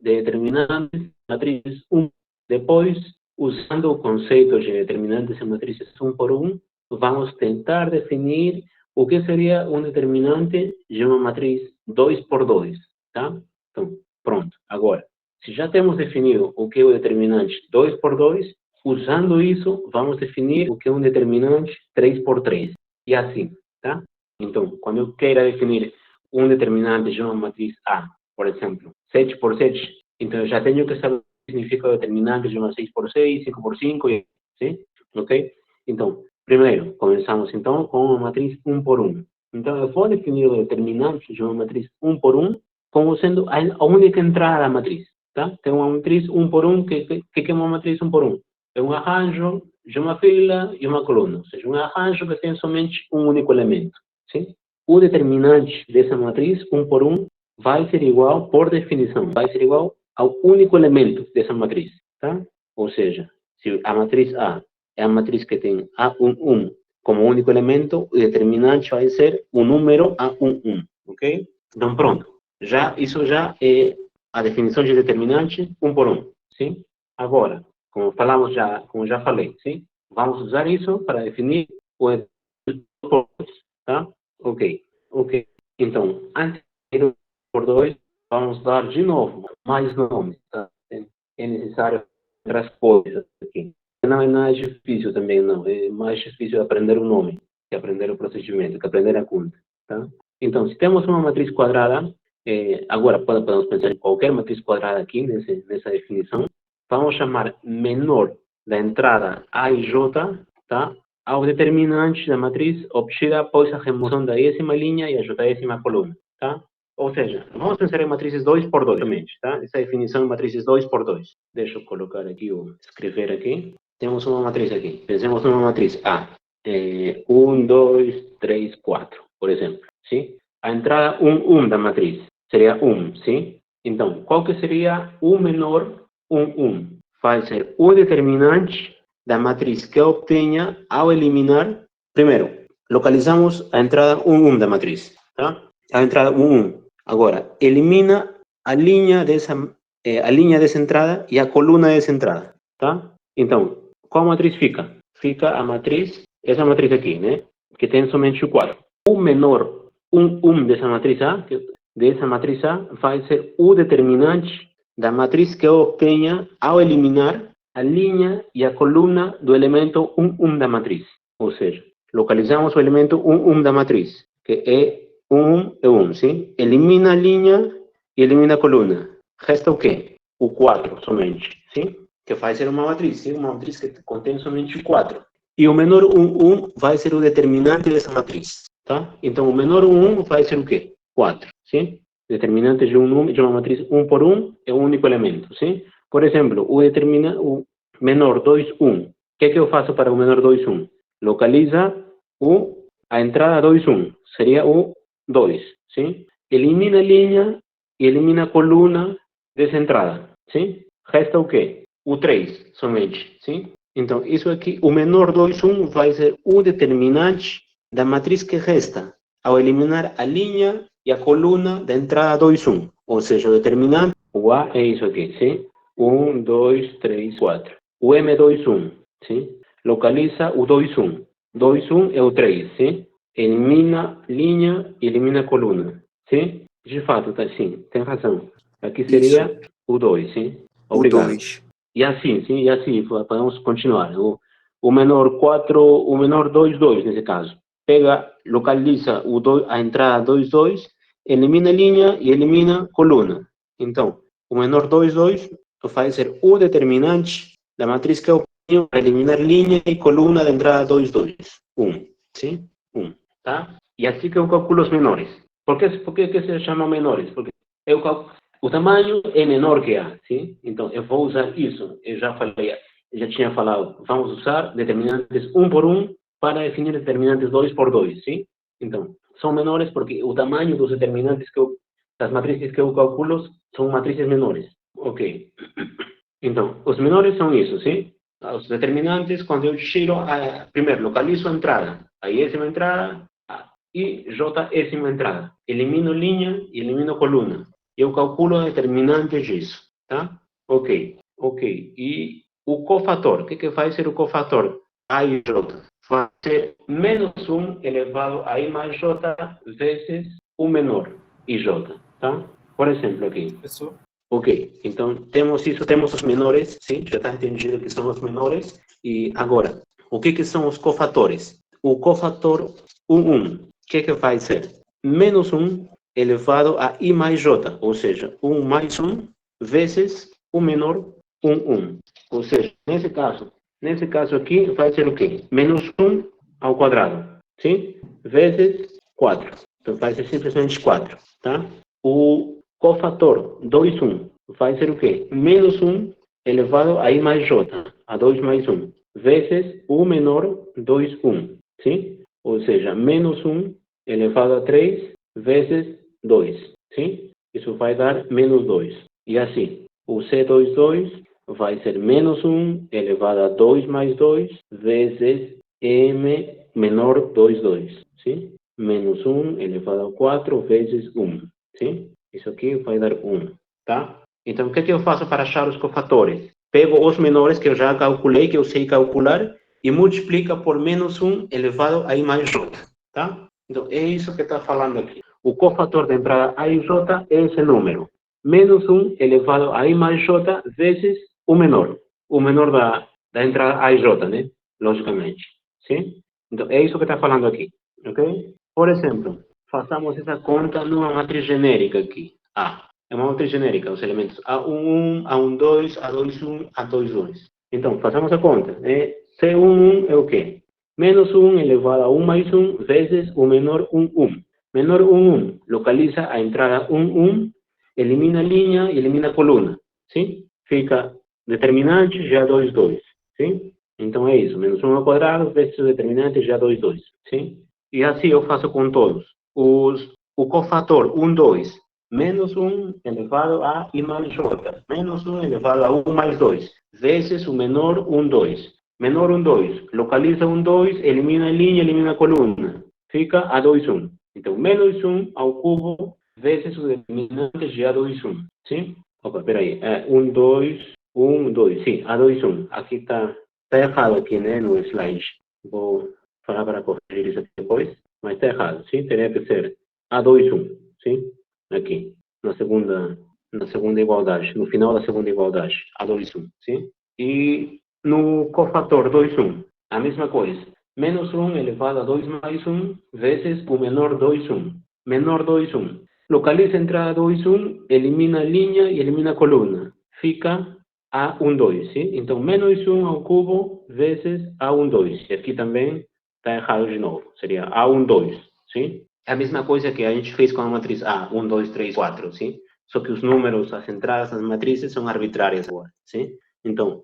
de determinantes matrizes 1. Depois, usando o conceito de determinantes em matrizes 1 por 1, vamos tentar definir o que seria um determinante de uma matriz 2 por 2, tá? Então, pronto. Agora, se já temos definido o que é o determinante 2 por 2, usando isso, vamos definir o que é um determinante 3 por 3. E assim, tá? Então, quando eu queira definir um determinante de uma matriz A, por exemplo, 7 por 7, então eu já tenho que saber o que significa o determinante de uma 6 por 6, 5 por 5, sim? Ok? Então, primeiro, começamos então com uma matriz 1 por 1. Então, eu vou definir o determinante de uma matriz 1 por 1 como sendo a única entrada da matriz, tá? Tem uma matriz 1 por 1, que é uma matriz 1 por 1? É um arranjo de uma fila e uma coluna, ou seja, um arranjo que tem somente um único elemento, sim? O determinante dessa matriz 1 por 1 vai ser igual, por definição, vai ser igual ao único elemento dessa matriz, tá? Ou seja, se a matriz A é a matriz que tem A11 como único elemento, o determinante vai ser o número A11, ok? Então, pronto. Isso já é a definição de determinante 1 por 1, sim? Agora, como já falei, sim? Vamos usar isso para definir o determinante, tá? Ok. Então, antes de por 2, vamos dar de novo mais nomes, tá? É necessário outras coisas aqui. Não é nada difícil também, não. É mais difícil aprender o nome que aprender o procedimento, que aprender a conta, tá? Então, se temos uma matriz quadrada, agora podemos pensar em qualquer matriz quadrada aqui, nessa definição, vamos chamar menor da entrada A e J, tá? Ao determinante da matriz obtida após a remoção da décima linha e a décima coluna, tá? Ou seja, vamos pensar em matrizes 2 por 2, realmente, tá? Essa definição de matrizes 2 por 2. Deixa eu colocar aqui, escrever aqui. Temos uma matriz aqui. Pensemos numa matriz A. 1, 2, 3, 4, por exemplo, sim? A entrada 1, 1 da matriz seria 1, sim? Então, qual que seria o menor 1, 1? Vai ser o determinante da matriz que eu obtenha ao eliminar, primeiro, localizamos a entrada 1, 1 da matriz, tá? A entrada 1, 1. Agora, elimina a linha dessa entrada e a coluna dessa entrada, tá? Então, qual matriz fica? Fica a matriz, essa matriz aqui, né? Que tem somente o 4. O menor dessa matriz A, vai ser o determinante da matriz que eu obtenha ao eliminar a linha e a coluna do elemento 1 da matriz. Ou seja, localizamos o elemento 1 da matriz, que é 1 e 1, sim? Elimina a linha e elimina a coluna. Resta o quê? O 4 somente, sim? Que vai ser uma matriz, sim? Uma matriz que contém somente 4. E o menor 1 vai ser o determinante dessa matriz, tá? Então, o menor 1 vai ser o quê? 4, sim? Determinante de uma matriz 1 por 1 é um único elemento, sim? Por exemplo, o menor 2, 1. O que é que eu faço para o menor 2, 1? Localiza a entrada 2, 1. Seria o 2, sim? Elimina a linha e elimina a coluna dessa entrada, sim? Resta o quê? O 3 somente, sim? Então, isso aqui, o menor 2, 1 vai ser o determinante da matriz que resta ao eliminar a linha e a coluna da entrada 2, 1. Ou seja, o determinante, o A é isso aqui, sim? 1, 2, 3, 4. O M2, 1, sim? Localiza o 2, 1. 2, 1 é o 3, sim? Elimina linha e elimina coluna, sim? De fato, tá, sim, tem razão. Aqui seria Isso, o 2, sim? o Obrigado. 2. E assim, sim, e assim, podemos continuar. O menor 4, o menor 2, 2, nesse caso. Pega, localiza a entrada 2, 2, elimina a linha e elimina coluna. Então, o menor 2, 2 vai ser o determinante da matriz que eu tenho para eliminar linha e coluna da entrada 2, 2. 1, sim? 1, tá? E assim que eu calculo os menores. Por que se chamam menores? Porque eu calculo o tamanho é menor que A, sim? Então, eu vou usar isso. Eu já tinha falado, vamos usar determinantes 1 por 1 para definir determinantes 2 por 2, sim? Então, são menores porque o tamanho dos determinantes das matrizes que eu calculo são matrizes menores. Ok. Então, os menores são isso, sim? Os determinantes, quando eu tiro, primeiro, localizo a entrada, a I-ésima entrada, a I-J-ésima entrada. Elimino linha e elimino coluna. Eu calculo a determinante disso, tá? Ok, ok. E o cofator, o que vai ser o cofator? A e J. Vai ser menos 1 elevado a I mais J vezes o menor, IJ, tá? Por exemplo, aqui. Professor? Ok, então temos isso, temos os menores, sim, já está entendido que são os menores. E agora, o que são os cofatores? O cofator 1, o que vai ser? Menos 1 elevado a I mais J, ou seja, 1 mais 1 vezes o menor 1. Ou seja, nesse caso aqui vai ser o quê? Menos 1 ao quadrado, sim? Vezes 4. Então vai ser simplesmente 4, tá? O cofator 2, 1 vai ser o quê? Menos 1 elevado a I mais J, a 2 mais 1, vezes o menor 2, 1, sim? Ou seja, menos 1 elevado a 3 vezes 2, sim? Isso vai dar menos 2. E assim, o C22 vai ser menos 1 elevado a 2 mais 2 vezes M menor 2, 2, sim? Menos 1 elevado a 4 vezes 1, sim? Isso aqui vai dar 1, tá? Então, o que eu faço para achar os cofatores? Pego os menores que eu já calculei, que eu sei calcular, e multiplica por menos 1 elevado a I mais J, tá? Então, é isso que está falando aqui. O cofator da entrada A e J é esse número. Menos 1 elevado a I mais J vezes o menor da entrada A e J, né? Logicamente. Sim? Então, é isso que está falando aqui. Ok? Por exemplo, façamos essa conta numa matriz genérica aqui. A. É uma matriz genérica, os elementos A11, A12, A21, A22. Então, façamos a conta. C11 é o quê? Menos 1 elevado a 1 mais 1 vezes o menor 1. Menor 1. Localiza a entrada 1, elimina a linha e elimina a coluna. Sim? Fica determinante G22. Sim? Então é isso. Menos 1 ao quadrado vezes o determinante G22. Sim? E assim eu faço com todos. O cofator 1, 2. Menos 1 elevado a I mais J. Menos 1 elevado a 1 mais 2. Vezes o menor 1, 2. Menor 1, 2. Localiza 1, 2. Elimina a linha, elimina a coluna. Fica a 2, 1. Então, menos 1 ao cubo vezes o determinante de A2, 1. Sim? Opa, peraí. 1, 2, 1, 2. Sim, A2, 1. Aqui está errado aqui, né, no slide. Vou falar para corrigir isso aqui depois. Mas está errado, sim? Teria que ser A2, 1, sim? Aqui, na segunda igualdade, no final da segunda igualdade, A2, 1, sim? E no cofator 2, 1, a mesma coisa. Menos 1 elevado a 2 mais 1 vezes o menor 2, 1. Menor 2, 1. Localiza a entrada 2, 1, elimina a linha e elimina a coluna. Fica A1, 2, sim? Então, menos 1 ao cubo vezes A1, 2. E aqui também está errado de novo. Seria A1, 2, sim? É a mesma coisa que a gente fez com a matriz A, 1, 2, 3, 4, sim? Só que os números, as entradas das matrizes são arbitrárias agora, sim? Então,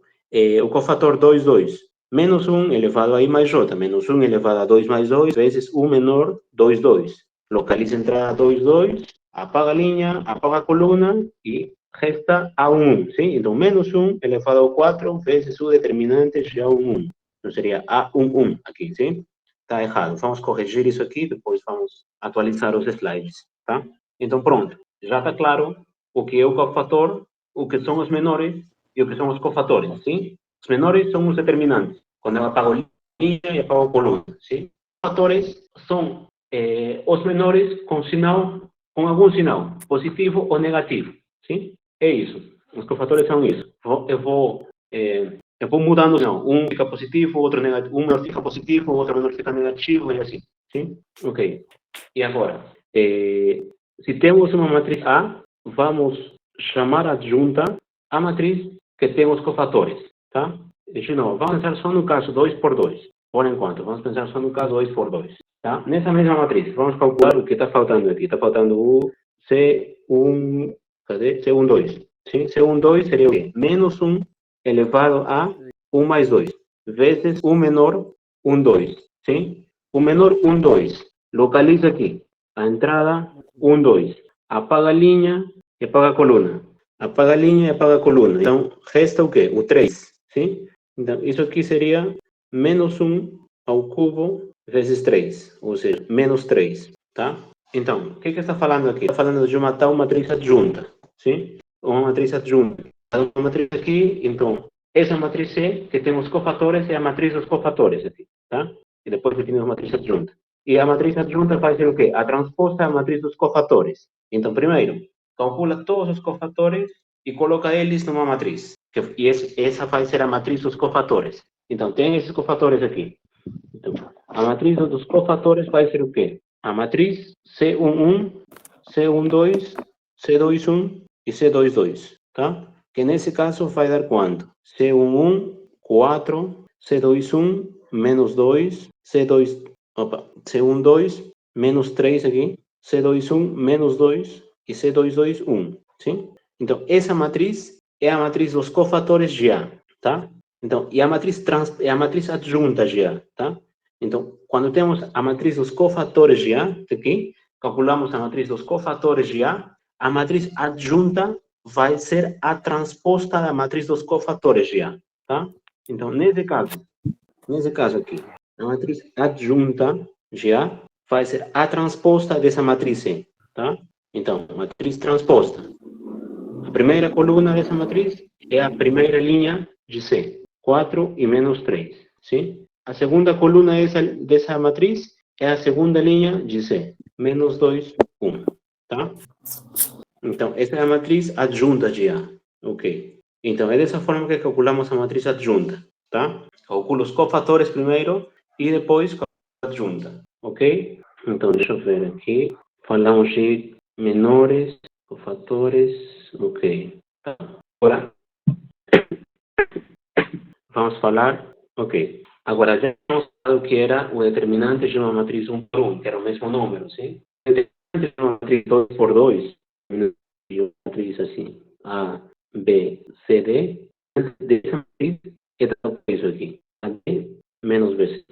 o cofator 2, 2, menos 1 elevado a I mais J, menos 1 elevado a 2 mais 2, vezes U menor 2, 2. Localiza a entrada 2, 2, apaga a linha, apaga a coluna e resta A1, sim? Então, menos 1 elevado ao 4 vezes o determinante de A1, 1. Então, seria A1, 1 aqui, sim? Está errado. Vamos corrigir isso aqui, depois vamos atualizar os slides, tá? Então, pronto. Já está claro o que é o cofator, o que são os menores e o que são os cofatores, sim? Os menores são os determinantes, quando eu apago linha e apago coluna, sim? Os cofatores são os menores com algum sinal, positivo ou negativo, sim? É isso. Os cofatores são isso. Eu vou mudando, não. Um fica positivo, outro negativo. Um menor fica positivo, outro menor fica negativo, e assim. Sim? Ok. E agora, se temos uma matriz A, vamos chamar adjunta a matriz que tem os cofatores, tá? De novo, vamos pensar só no caso 2 por 2, por enquanto. Vamos pensar só no caso 2 por 2, tá? Nessa mesma matriz, vamos calcular o que está faltando aqui. Está faltando o C1, cadê? C1, 2. Sim? C1, 2 seria o quê? Menos 1 elevado a 1 mais 2, vezes o menor 1, 2. Sim? O menor 1, 2. Localiza aqui. A entrada 1, 2. Apaga a linha e apaga a coluna. Apaga a linha e apaga a coluna. Então, resta o quê? O 3. Sim? Então, isso aqui seria menos 1 ao cubo vezes 3. Ou seja, menos 3. Tá? Então, o que está falando aqui? Está falando de uma tal matriz adjunta. Sim? Uma matriz adjunta. Uma matriz aqui, então, essa matriz C, que tem os cofatores, é a matriz dos cofatores aqui, tá? E depois definimos a matriz adjunta. E a matriz adjunta vai ser o quê? A transposta à matriz dos cofatores. Então, primeiro, calcula todos os cofatores e coloca eles numa matriz. E essa vai ser a matriz dos cofatores. Então, tem esses cofatores aqui. Então, a matriz dos cofatores vai ser o quê? A matriz C11, C12, C21 e C22, tá? Que nesse caso vai dar quanto? C11, 4, C21, menos 2, C12, menos 3 aqui, C21, menos 2 e C22, 1, sim? Então, essa matriz é a matriz dos cofatores de A, tá? Então, e a matriz é a matriz adjunta de A, tá? Então, quando temos a matriz dos cofatores de A, aqui, calculamos a matriz dos cofatores de a matriz adjunta vai ser a transposta da matriz dos cofatores de A, tá? Então, nesse caso aqui, a matriz adjunta de A vai ser a transposta dessa matriz C, tá? Então, matriz transposta. A primeira coluna dessa matriz é a primeira linha de C, 4 e menos 3, sim? A segunda coluna dessa matriz é a segunda linha de C, menos 2, 1, tá? Então, essa é a matriz adjunta de A, ok? Então, é dessa forma que calculamos a matriz adjunta, tá? Calculo os cofatores primeiro e depois a adjunta, ok? Então, deixa eu ver aqui. Falamos de menores, cofatores, ok. Tá. Agora, vamos falar, ok. Agora, já vamos falar o que era o determinante de uma matriz 1 por 1, que era o mesmo número, sim? O determinante de uma matriz 2 por 2, e uma matriz assim, A, B, C, D, dessa matriz é tal isso aqui, A, D, menos B, C.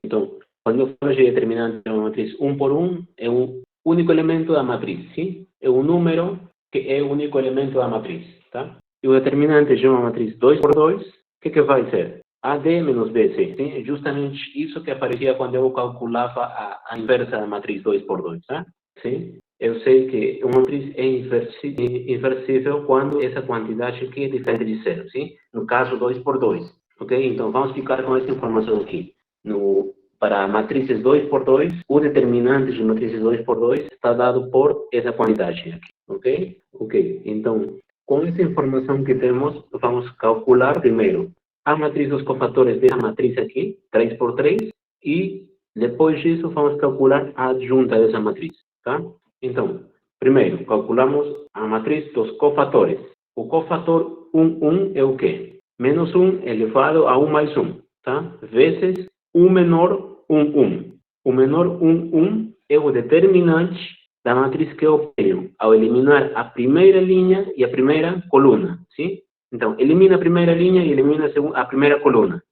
Então, quando eu falo de determinante de uma matriz 1 por 1, é um único elemento da matriz, sim? É um número que é o único elemento da matriz, tá? E o determinante de uma matriz 2 por 2, o que vai ser? AD menos BC. Sim? É justamente isso que aparecia quando eu calculava a inversa da matriz 2 por 2, tá? Sim? Eu sei que uma matriz é inversível quando essa quantidade aqui é diferente de zero, sim? No caso, 2 por 2, ok? Então, vamos ficar com essa informação aqui. para matrizes 2 por 2, o determinante de matrizes 2 por 2 está dado por essa quantidade aqui, ok? Ok, então, com essa informação que temos, vamos calcular primeiro a matriz dos cofatores dessa matriz aqui, 3 por 3, e depois disso vamos calcular a adjunta dessa matriz, tá? Então, primeiro, calculamos a matriz dos cofatores. O cofator 1, 1 é o quê? Menos 1 elevado a 1 mais 1, tá? Vezes o menor 1, 1. O menor 1, 1 é o determinante da matriz que eu obtenho ao eliminar a primeira linha e a primeira coluna, sim? Então, elimina a primeira linha e elimina a primeira coluna.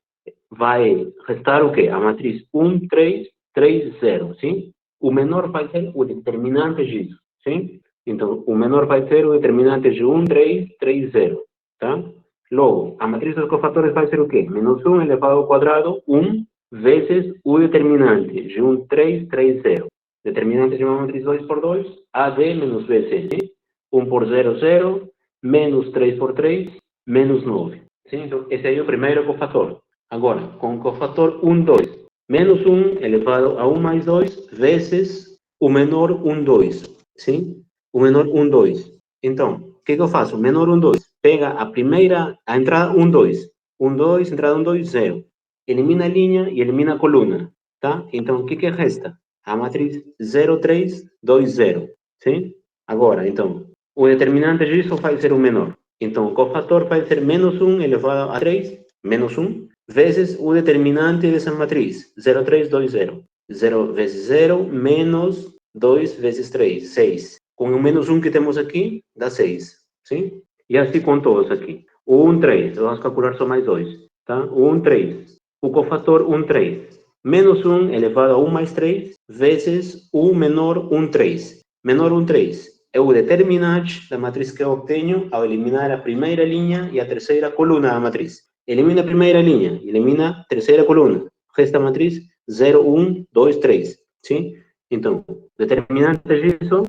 Vai restar o quê? A matriz 1, 3, 3, 0, sim? O menor vai ser o determinante disso, sim? Então, o menor vai ser o determinante de 1, 3, 3, 0, tá? Logo, a matriz dos cofatores vai ser o quê? Menos 1 elevado ao quadrado, 1, vezes o determinante de 1, 3, 3, 0. Determinante de uma matriz 2 por 2, AD menos BC, sim? 1 por 0, 0, menos 3 por 3, menos 9. Sim? Então, esse aí é o primeiro cofator. Agora, com o cofator 1, 2, menos 1 elevado a 1 mais 2, vezes o menor 1, 2. Sim? O menor 1, 2. Então, o que eu faço? O menor 1, 2. Pega a entrada 1, 2. 1, 2, entrada 1, 2, 0. Elimina a linha e elimina a coluna. Tá? Então, o que resta? A matriz 0, 3, 2, 0. Sim? Agora, então, o determinante disso vai ser o menor. Então, o cofator vai ser menos 1 elevado a 3, menos 1, vezes o determinante dessa matriz, 0, 3, 2, 0. 0 vezes 0, menos 2 vezes 3, 6. Com o menos 1 que temos aqui, dá 6. Sim? E assim com todos aqui. O 1, 3, vamos calcular só mais 2. Tá? O 1, 3. O cofator 1, 3. Menos 1 elevado a 1 mais 3, vezes o menor 1, 3. Menor 1, 3 é o determinante da matriz que eu obtenho ao eliminar a primeira linha e a terceira coluna da matriz. Elimina a primeira linha, elimina a terceira coluna. Resta a matriz 0, 1, 2, 3. Sim? Então, determinante disso,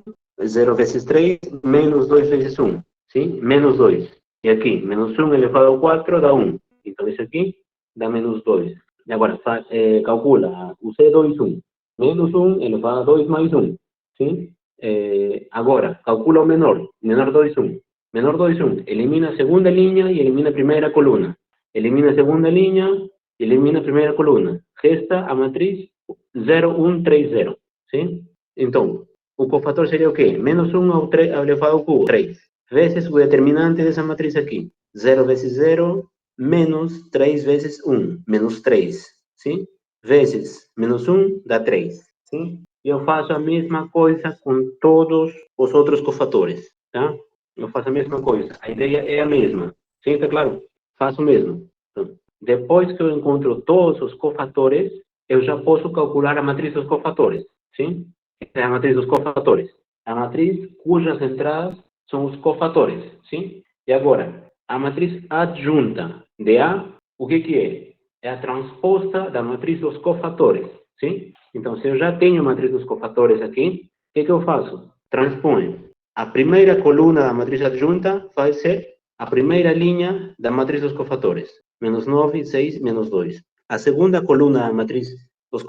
0 vezes 3, menos 2 vezes 1. Sim? Menos 2. E aqui, menos 1 elevado ao 4 dá 1. Então, esse aqui dá menos 2. E agora, calcula o C2, 1. Menos 1 elevado a 2 mais 1. Sim? Agora, calcula o menor. Menor 2, 1. Menor 2, 1. Elimina a segunda linha e elimina a primeira coluna. Elimina a segunda linha e elimina a primeira coluna. Resta a matriz 0, 1, 3, 0. Sim? Então, o cofator seria o quê? Menos 1 ao elevado ao cubo, 3. Vezes o determinante dessa matriz aqui. 0 vezes 0, menos 3 vezes 1, menos 3. Sim? Vezes menos 1 dá 3. Sim? E eu faço a mesma coisa com todos os outros cofatores. Tá? Eu faço a mesma coisa. A ideia é a mesma. Sim, tá claro? Faço o mesmo. Então, depois que eu encontro todos os cofatores, eu já posso calcular a matriz dos cofatores. Sim? Essa é a matriz dos cofatores. A matriz cujas entradas são os cofatores. Sim? E agora, a matriz adjunta de A, o que é? É a transposta da matriz dos cofatores. Sim? Então, se eu já tenho a matriz dos cofatores aqui, o que eu faço? Transponho. A primeira coluna da matriz adjunta vai ser a primeira linha da matriz dos cofatores. Menos 9, 6, menos 2. A segunda coluna da matriz dos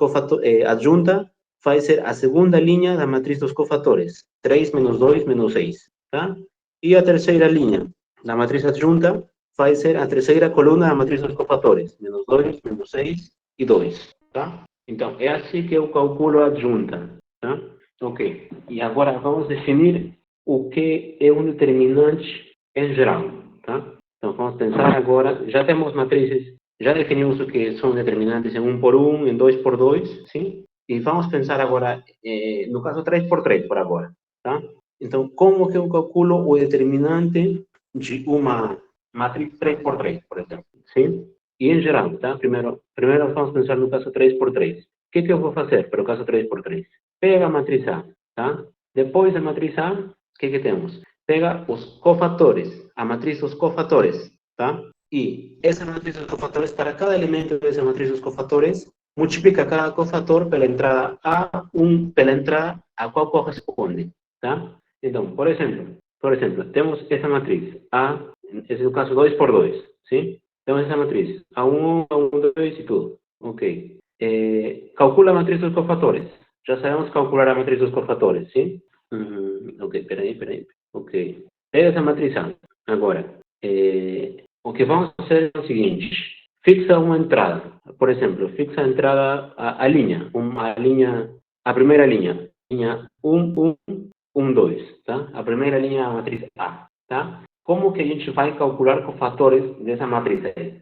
adjunta vai ser a segunda linha da matriz dos cofatores. 3, menos 2, menos 6. Tá? E a terceira linha da matriz adjunta vai ser a terceira coluna da matriz dos cofatores. Menos 2, menos 6 e 2. Tá? Então, é assim que eu calculo a adjunta. Tá? Ok. E agora vamos definir o que é um determinante em geral. Tá? Então, vamos pensar agora. Já temos matrizes, já definimos o que são determinantes em 1 por 1, em 2 por 2, sim? E vamos pensar agora, no caso 3 por 3, por agora. Tá? Então, como que eu calculo o determinante de uma matriz 3 por 3, por exemplo? Sim? E em geral, tá? Primeiro vamos pensar no caso 3 por 3. O que eu vou fazer para o caso 3 por 3? Pega a matriz A, tá? Depois da matriz A, o que temos? Pega os cofatores, a matriz dos cofatores, tá? E essa matriz dos cofatores, para cada elemento dessa matriz dos cofatores, multiplica cada cofator pela entrada A1, pela entrada a qual corresponde, tá? Então, por exemplo, temos essa matriz A, esse é o caso 2 por 2, sim? Então, essa matriz A1, A1, 2 e tudo. Ok. calcula a matriz dos cofatores. Já sabemos calcular a matriz dos cofatores, sim? Ok, peraí. Ok. Pega essa matriz A. Agora, o que vamos fazer é o seguinte. Fixa uma entrada. Por exemplo, fixa a entrada, a linha. A primeira linha. Linha 1, 1, 2, tá? A primeira linha é a matriz A, tá? Como que a gente vai calcular cofatores dessa matriz aí?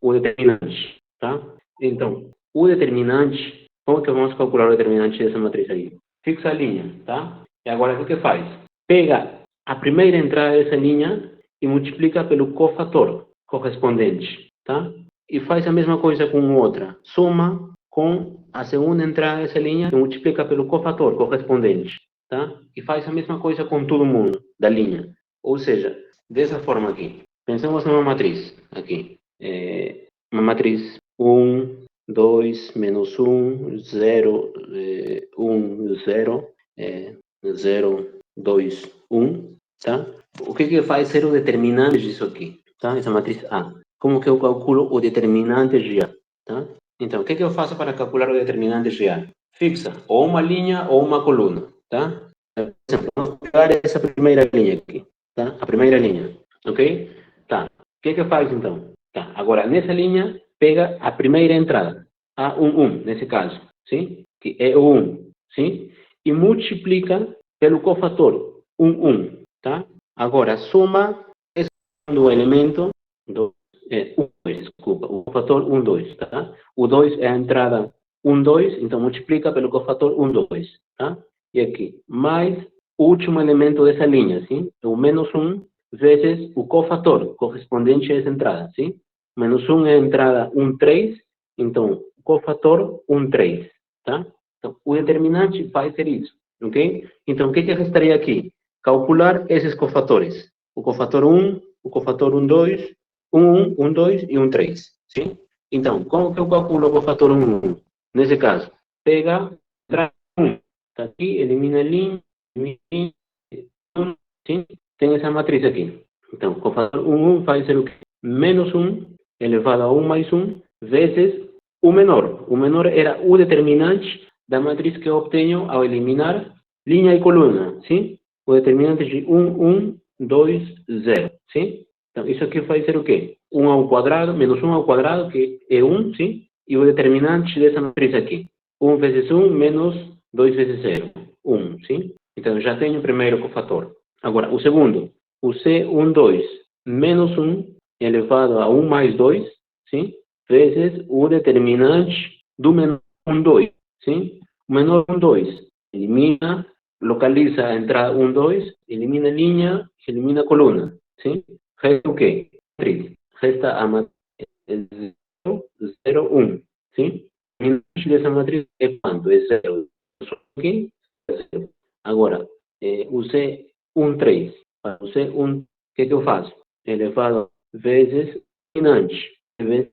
O determinante, tá? Então, o determinante, como que vamos calcular o determinante dessa matriz aí? Fixa a linha, tá? E agora, o que faz? Pega a primeira entrada dessa linha e multiplica pelo cofator correspondente, tá? E faz a mesma coisa com outra. Soma com a segunda entrada dessa linha e multiplica pelo cofator correspondente, tá? E faz a mesma coisa com todo mundo da linha. Ou seja, dessa forma aqui. Pensamos numa matriz aqui. Uma matriz 1, 2, menos 1, 0, 1, 0, 0, 2, 1, tá? O que faz ser o determinante disso aqui, tá? Essa matriz A. Como que eu calculo o determinante de A, tá? Então, o que eu faço para calcular o determinante de A? Fixa ou uma linha ou uma coluna, tá? Por exemplo, vamos pegar essa primeira linha aqui, tá? A primeira linha, ok? Tá. O que faz então? Tá. Agora, nessa linha, pega a primeira entrada, a 1, nesse caso, sim? Que é o 1, sim? E multiplica pelo cofator 1, tá? Agora, soma esse segundo elemento, 2, desculpa, o cofator 2, tá? O 2 é a entrada 2, então multiplica pelo cofator 2, tá? E aqui, mais o último elemento dessa linha, sim? O menos 1 vezes o cofator correspondente a essa entrada, sim? Menos 1 é a entrada 3, então o cofator 3, tá? Então, o determinante vai ser isso, ok? Então, o que restaria aqui? Calcular esses cofatores. O cofator 1, o cofator 2, 1, 2 e 3, sim? Então, como que eu calculo o cofator 1? Nesse caso, pega, traz 1, tá aqui, elimina a linha, sim? Tem essa matriz aqui. Então, o cofator 1 vai ser o quê? Menos 1 elevado a 1 mais 1 vezes o menor. O menor era o determinante da matriz que eu obtenho ao eliminar linha e coluna, sim? O determinante de 1, 2, 0, sim? Então, isso aqui vai ser o quê? 1 ao quadrado, menos 1 ao quadrado, que é 1, sim? E o determinante dessa matriz aqui. 1 vezes 1 menos 2 vezes 0. 1, sim? Então, já tenho o primeiro cofator. Agora, o segundo. O C12 menos 1 elevado a 1 mais 2, sim? Vezes o determinante do menor 2, sim? O menor 2 elimina, localiza a entrada 2, elimina a linha, elimina a coluna, sim? Resta o quê? Matriz. Resta a matriz 0, 1, sim? O determinante dessa matriz é quanto? É 0. Aqui, 0. Agora, o C13. Para o C1, o que eu faço? Elevado vezes determinante, vezes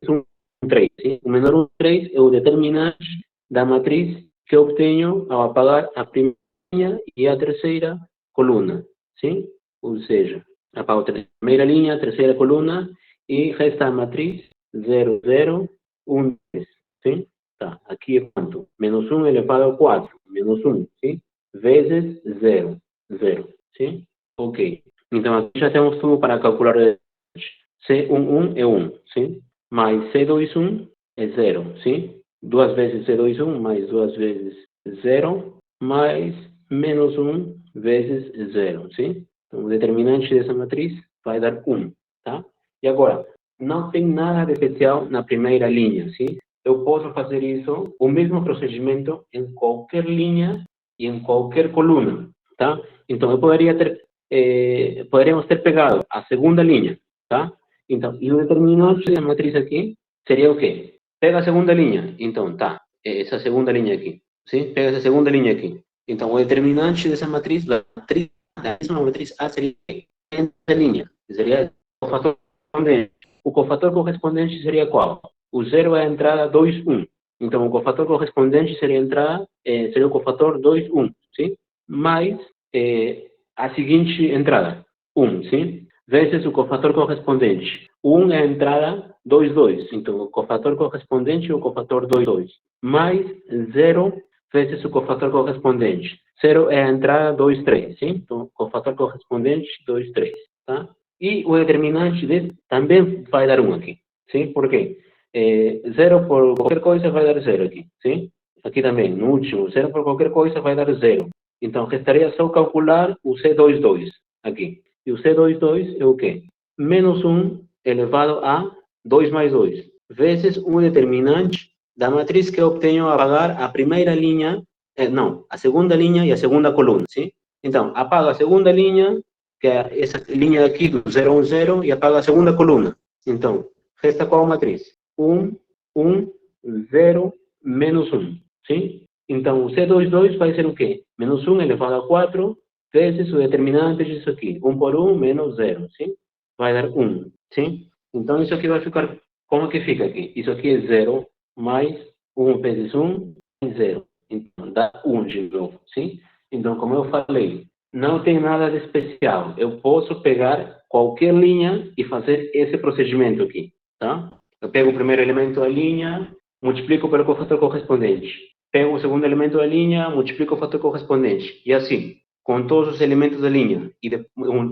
3. Sim? O menor 3 é o determinante da matriz que eu obtenho ao apagar a primeira linha e a terceira coluna. Sim? Ou seja, apago a primeira linha, a terceira coluna e resta a matriz 0, 0, 1, 3. Sim? Tá. Aqui é quanto? Menos 1 elevado ao 4. Menos 1. Sim? Vezes 0. 0. Sim? Ok. Então, aqui já temos tudo para calcular. C11 é 1, sim? Mais C21 é 0, sim? 2 vezes C21 mais 2 vezes 0, mais menos 1 vezes 0, sim? Então, o determinante dessa matriz vai dar 1, tá? E agora, não tem nada de especial na primeira linha, sim? Eu posso fazer isso, o mesmo procedimento, em qualquer linha e em qualquer coluna, tá? Então, eu poderíamos ter pegado a segunda linha, tá? Então, e o determinante da matriz aqui seria o quê? Pega a segunda linha. Então, tá, essa segunda linha aqui, sim? Pega essa segunda linha aqui. Então, o determinante dessa matriz, da mesma matriz A seria essa linha, seria o cofator correspondente. O cofator correspondente seria qual? O 0 é a entrada 2, 1. Então, o cofator correspondente seria a entrada, seria o cofator 2, 1, sim? Mais a seguinte entrada, 1, sim? Vezes o cofator correspondente. 1 é a entrada 2, 2. Então, o cofator correspondente é o cofator 2, 2. Mais 0 vezes o cofator correspondente. 0 é a entrada 2, 3. Sim? Então, cofator correspondente 2, 3. Tá? E o determinante desse também vai dar 1 aqui. Sim? Por quê? 0 por qualquer coisa vai dar 0 aqui. Sim? Aqui também, no último, 0 por qualquer coisa vai dar 0. Então, restaria só calcular o C22 aqui. E o C22 é o quê? Menos 1 elevado a 2 mais 2, vezes o determinante da matriz que eu obtenho a apagar a primeira linha, não, a segunda linha e a segunda coluna, sim? Então, apago a segunda linha, que é essa linha aqui do 0, 1, 0, e apago a segunda coluna. Então, resta qual matriz? 1, 1, 0, menos 1, sim? Então, o C22 vai ser o quê? Menos 1 elevado a 4, vezes o determinante disso aqui. 1 por 1, menos 0, sim? Vai dar 1, sim? Então, isso aqui vai ficar, como que fica aqui? Isso aqui é 0, mais 1 vezes 1, 0. Então, dá 1 de novo, sim? Então, como eu falei, não tem nada de especial. Eu posso pegar qualquer linha e fazer esse procedimento aqui, tá? Eu pego o primeiro elemento da linha, multiplico pelo cofator correspondente. Pego o segundo elemento da linha, multiplico o fator correspondente. E assim, com todos os elementos da linha, e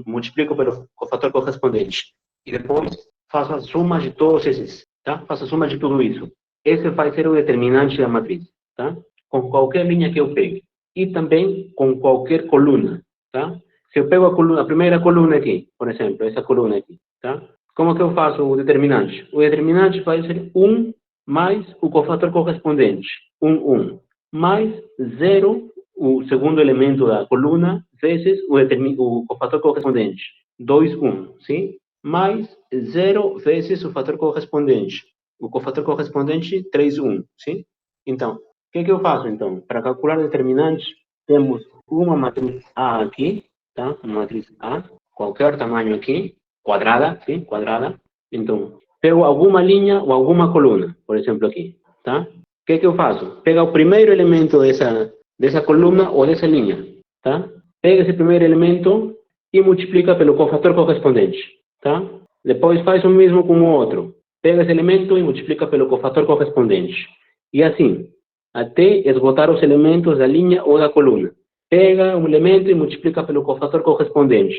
multiplico pelo cofator correspondente. E depois faço a soma de todos esses, tá? Faço a soma de tudo isso. Esse vai ser o determinante da matriz, tá? Com qualquer linha que eu pegue. E também com qualquer coluna, tá? Se eu pego a primeira coluna aqui, por exemplo, essa coluna aqui, tá? Como que eu faço o determinante? O determinante vai ser 1 mais o cofator correspondente, 1, 1, mais 0, o segundo elemento da coluna, vezes o cofator correspondente, 2, 1, sim? Mais 0 vezes o fator correspondente, o cofator correspondente, 3, 1, sim? Então, o que eu faço, então? Para calcular o determinante, temos uma matriz A aqui, tá? Uma matriz A, qualquer tamanho aqui, quadrada, sim? Quadrada. Então, pego alguma linha ou alguma coluna, por exemplo aqui, tá? O que eu faço? Pega o primeiro elemento dessa coluna ou dessa linha, tá? Pega esse primeiro elemento e multiplica pelo cofator correspondente, tá? Depois faz o mesmo com o outro. Pega esse elemento e multiplica pelo cofator correspondente. E assim, até esgotar os elementos da linha ou da coluna. Pega um elemento e multiplica pelo cofator correspondente,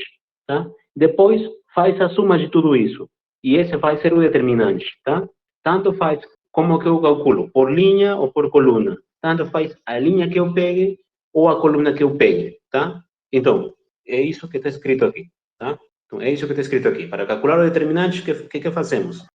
tá? Depois faz a soma de tudo isso. E esse vai ser o determinante, tá? Tanto faz como que eu calculo, por linha ou por coluna. Tanto faz a linha que eu pegue ou a coluna que eu pegue, tá? Então, é isso que está escrito aqui, tá? Então, é isso que está escrito aqui. Para calcular o determinante, o que fazemos?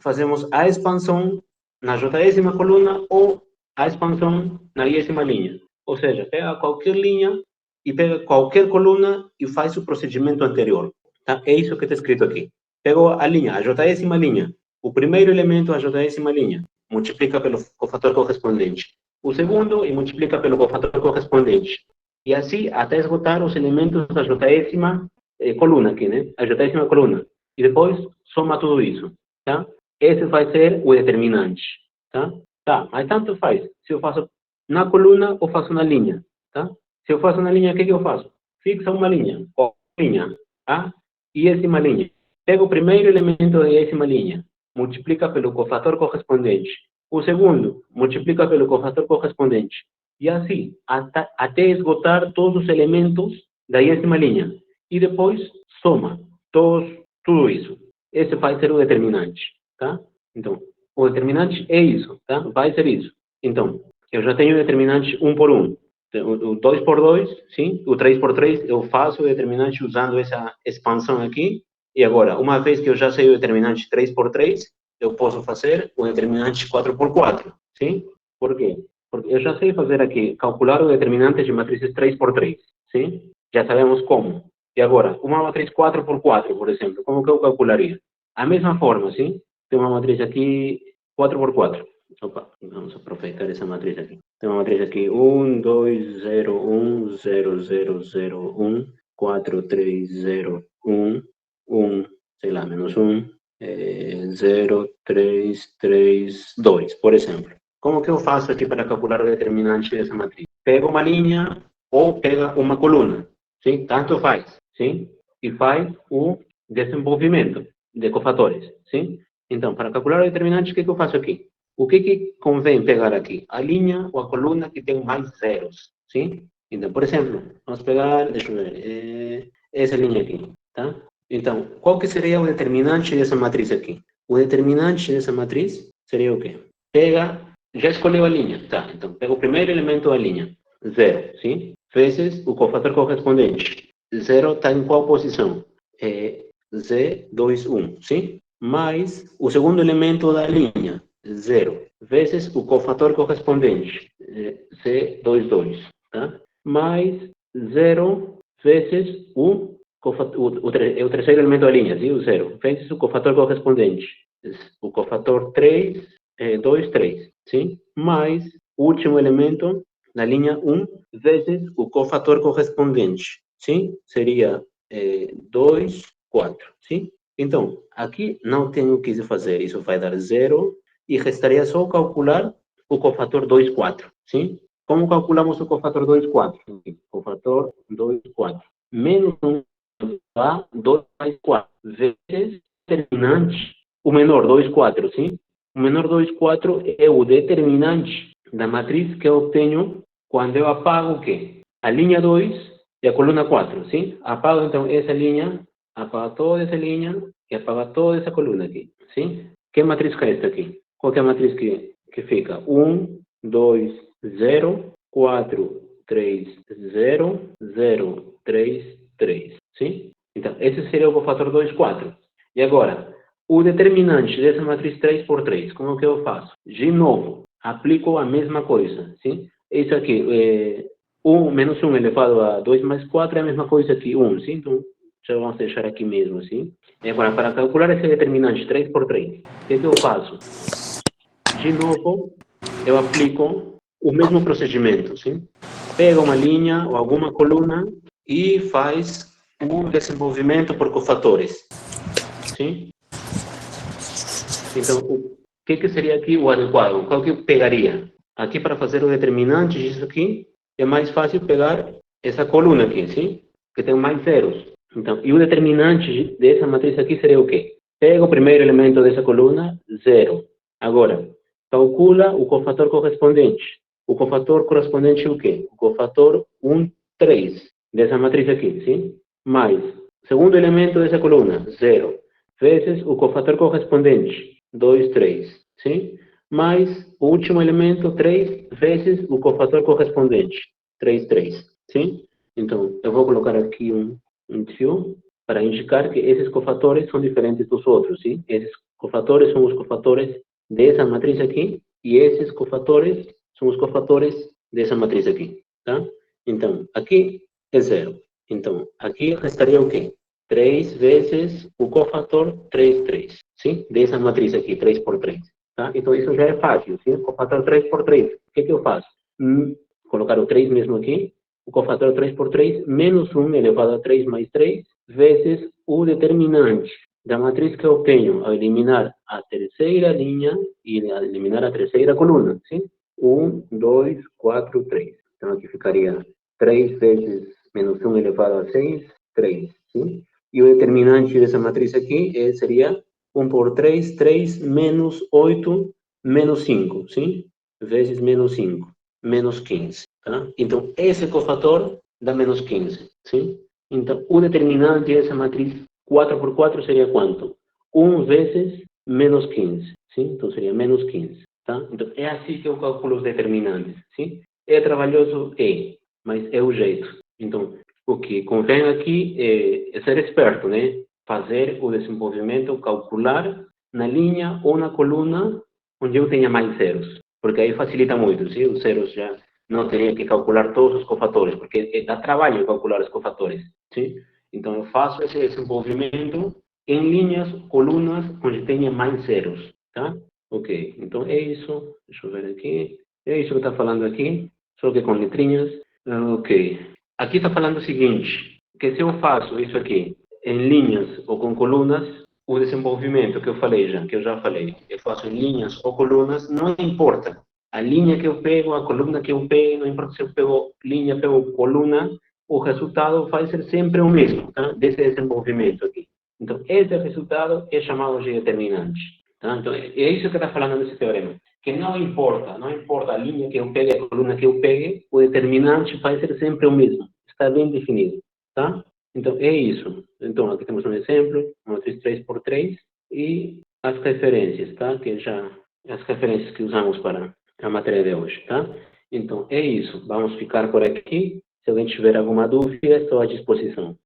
Fazemos a expansão na jésima coluna ou a expansão na iésima linha. Ou seja, pega qualquer linha e pega qualquer coluna e faz o procedimento anterior. Tá? É isso que está escrito aqui. Pego a linha, a jésima linha. O primeiro elemento, a jésima linha, multiplica pelo cofator correspondente. O segundo, e multiplica pelo cofator correspondente. E assim, até esgotar os elementos da jésima coluna aqui, né? A jésima coluna. E depois, soma tudo isso, tá? Esse vai ser o determinante, tá? Tá, mas tanto faz. Se eu faço na coluna ou faço na linha, tá? Se eu faço na linha, o que eu faço? Fixa uma linha, ou linha, tá? E essa linha. Pega o primeiro elemento dessa linha, multiplica pelo cofator correspondente. O segundo, multiplica pelo cofator correspondente. E assim, até esgotar todos os elementos da décima linha. E depois, soma tudo isso. Esse vai ser o determinante, tá? Então, o determinante é isso, tá? Vai ser isso. Então, eu já tenho o determinante 1 por 1. O 2 por 2, sim? O 3 por 3, eu faço o determinante usando essa expansão aqui. E agora, uma vez que eu já sei o determinante 3 por 3, eu posso fazer o determinante 4 por 4, sim? Por quê? Porque eu já sei fazer aqui, calcular o determinante de matrizes 3 por 3, sim? Já sabemos como. E agora, uma matriz 4 por 4, por exemplo, como que eu calcularia? A mesma forma, sim? Tem uma matriz aqui 4 por 4. Opa, vamos aproveitar essa matriz aqui. Tem uma matriz aqui 1, 2, 0, 1, 0, 0, 0, 1, 4, 3, 0, 1, 1, sei lá, menos 1, 0, 3, 3, 2, por exemplo. Como que eu faço aqui para calcular o determinante dessa matriz? Pega uma linha ou pega uma coluna, sim? Tanto faz, sim? E faz o desenvolvimento de cofatores, sim? Então, para calcular o determinante, o que eu faço aqui? O que convém pegar aqui? A linha ou a coluna que tem mais zeros, sim? Então, por exemplo, vamos pegar, deixa eu ver, essa linha aqui, tá? Então, qual que seria o determinante dessa matriz aqui? O determinante dessa matriz seria o quê? Pega, já escolheu a linha, tá? Então, pega o primeiro elemento da linha, 0, sim? Vezes o cofator correspondente. 0 está em qual posição? Z21, sim? Mais o segundo elemento da linha, 0, vezes o cofator correspondente, C22, tá? Mais 0 vezes o terceiro elemento da linha, sim? O 0, vezes o cofator correspondente, o cofator 3, 2, 3, sim? Mais o último elemento na linha 1, vezes o cofator correspondente, sim? Seria 2, 4, sim? Então, aqui não tenho o que fazer, isso vai dar 0 e restaria só calcular o cofator 2, 4, sim? Como calculamos o cofator 2, 4? Cofator 2, 4. Menos 1 dá 2 mais 4, vezes determinante, o menor 2, 4, sim? O menor 2, 4 é o determinante da matriz que eu obtenho quando eu apago o quê? A linha 2 e a coluna 4, sim? Apago então essa linha, apaga toda essa linha e apaga toda essa coluna aqui, sim? Que matriz que é esta aqui? Qual que é a matriz que fica? 1, 2, 0, 4, 3, 0, 0, 3, 3, sim? Então, esse seria o cofator 2, 4. E agora, o determinante dessa matriz 3 por 3, como que eu faço? De novo, aplico a mesma coisa, sim? Isso aqui, 1 menos 1 elevado a 2 mais 4 é a mesma coisa que 1, sim? Então, já vamos deixar aqui mesmo, sim? E agora, para calcular esse determinante 3 por 3, o que eu faço? De novo, eu aplico o mesmo procedimento, sim? Pega uma linha ou alguma coluna e faz o desenvolvimento por cofatores, sim? Então, o que seria aqui o adequado? Qual que eu pegaria? Aqui, para fazer o determinante disso aqui, é mais fácil pegar essa coluna aqui, sim? Que tem mais zeros. Então, e o determinante dessa matriz aqui seria o quê? Pega o primeiro elemento dessa coluna, 0. Agora, calcula o cofator correspondente. O cofator correspondente é o quê? O cofator 1, 3, dessa matriz aqui, sim? Mais, segundo elemento dessa coluna, 0, vezes o cofator correspondente, 2, 3, sim? Mais o último elemento, 3, vezes o cofator correspondente, 3, 3, sim? Então, eu vou colocar aqui um tio para indicar que esses cofatores são diferentes dos outros, sim? Esses cofatores são os cofatores dessa matriz aqui e esses cofatores são os cofatores dessa matriz aqui, tá? Então, aqui é 0. Então, aqui restaria o quê? 3 vezes o cofator 3, 3, sim? Dessa matriz aqui, 3 por 3, tá? Então, isso já é fácil, sim? Cofator 3 por 3. O que eu faço? Colocar o 3 mesmo aqui, o cofator 3 por 3, menos 1 elevado a 3 mais 3, vezes o determinante da matriz que eu tenho ao eliminar a terceira linha e a eliminar a terceira coluna, sim? 1, 2, 4, 3. Então, aqui ficaria 3 vezes menos 1 elevado a 6, 3, sim? E o determinante dessa matriz aqui seria 1 por 3, 3 menos 8, menos 5, sim? Vezes menos 5, menos 15, tá? Então, esse cofator dá menos 15, sim? Então, o determinante dessa matriz 4 por 4 seria quanto? 1 vezes menos 15, sim? Então, seria menos 15, tá? Então, é assim que eu calculo os determinantes, sim? É trabalhoso? É, mas é o jeito. Então, o que convém aqui é ser esperto, né? Fazer o desenvolvimento, calcular na linha ou na coluna onde eu tenha mais zeros, porque aí facilita muito, sim? Os zeros já não teria que calcular todos os cofatores, porque dá trabalho calcular os cofatores, sim? Então, eu faço esse desenvolvimento em linhas, colunas, onde tenha mais zeros, tá? Ok, então é isso. Deixa eu ver aqui. É isso que está falando aqui, só que com letrinhas. Ok. Aqui está falando o seguinte, que se eu faço isso aqui em linhas ou com colunas, o desenvolvimento que eu já falei, eu faço em linhas ou colunas, não importa. A linha que eu pego, a coluna que eu pego, não importa se eu pego linha, pego coluna, o resultado vai ser sempre o mesmo, tá? Desse desenvolvimento aqui. Então, esse resultado é chamado de determinante. Tá? Então, é isso que está falando nesse teorema. Que não importa a linha que eu pegue, a coluna que eu pegue, o determinante vai ser sempre o mesmo. Está bem definido. Tá? Então, é isso. Então, aqui temos um exemplo, uma matriz 3x3, e as referências, tá? Que já, as referências que usamos para a matéria de hoje, tá? Então, é isso. Vamos ficar por aqui. Se alguém tiver alguma dúvida, estou à disposição.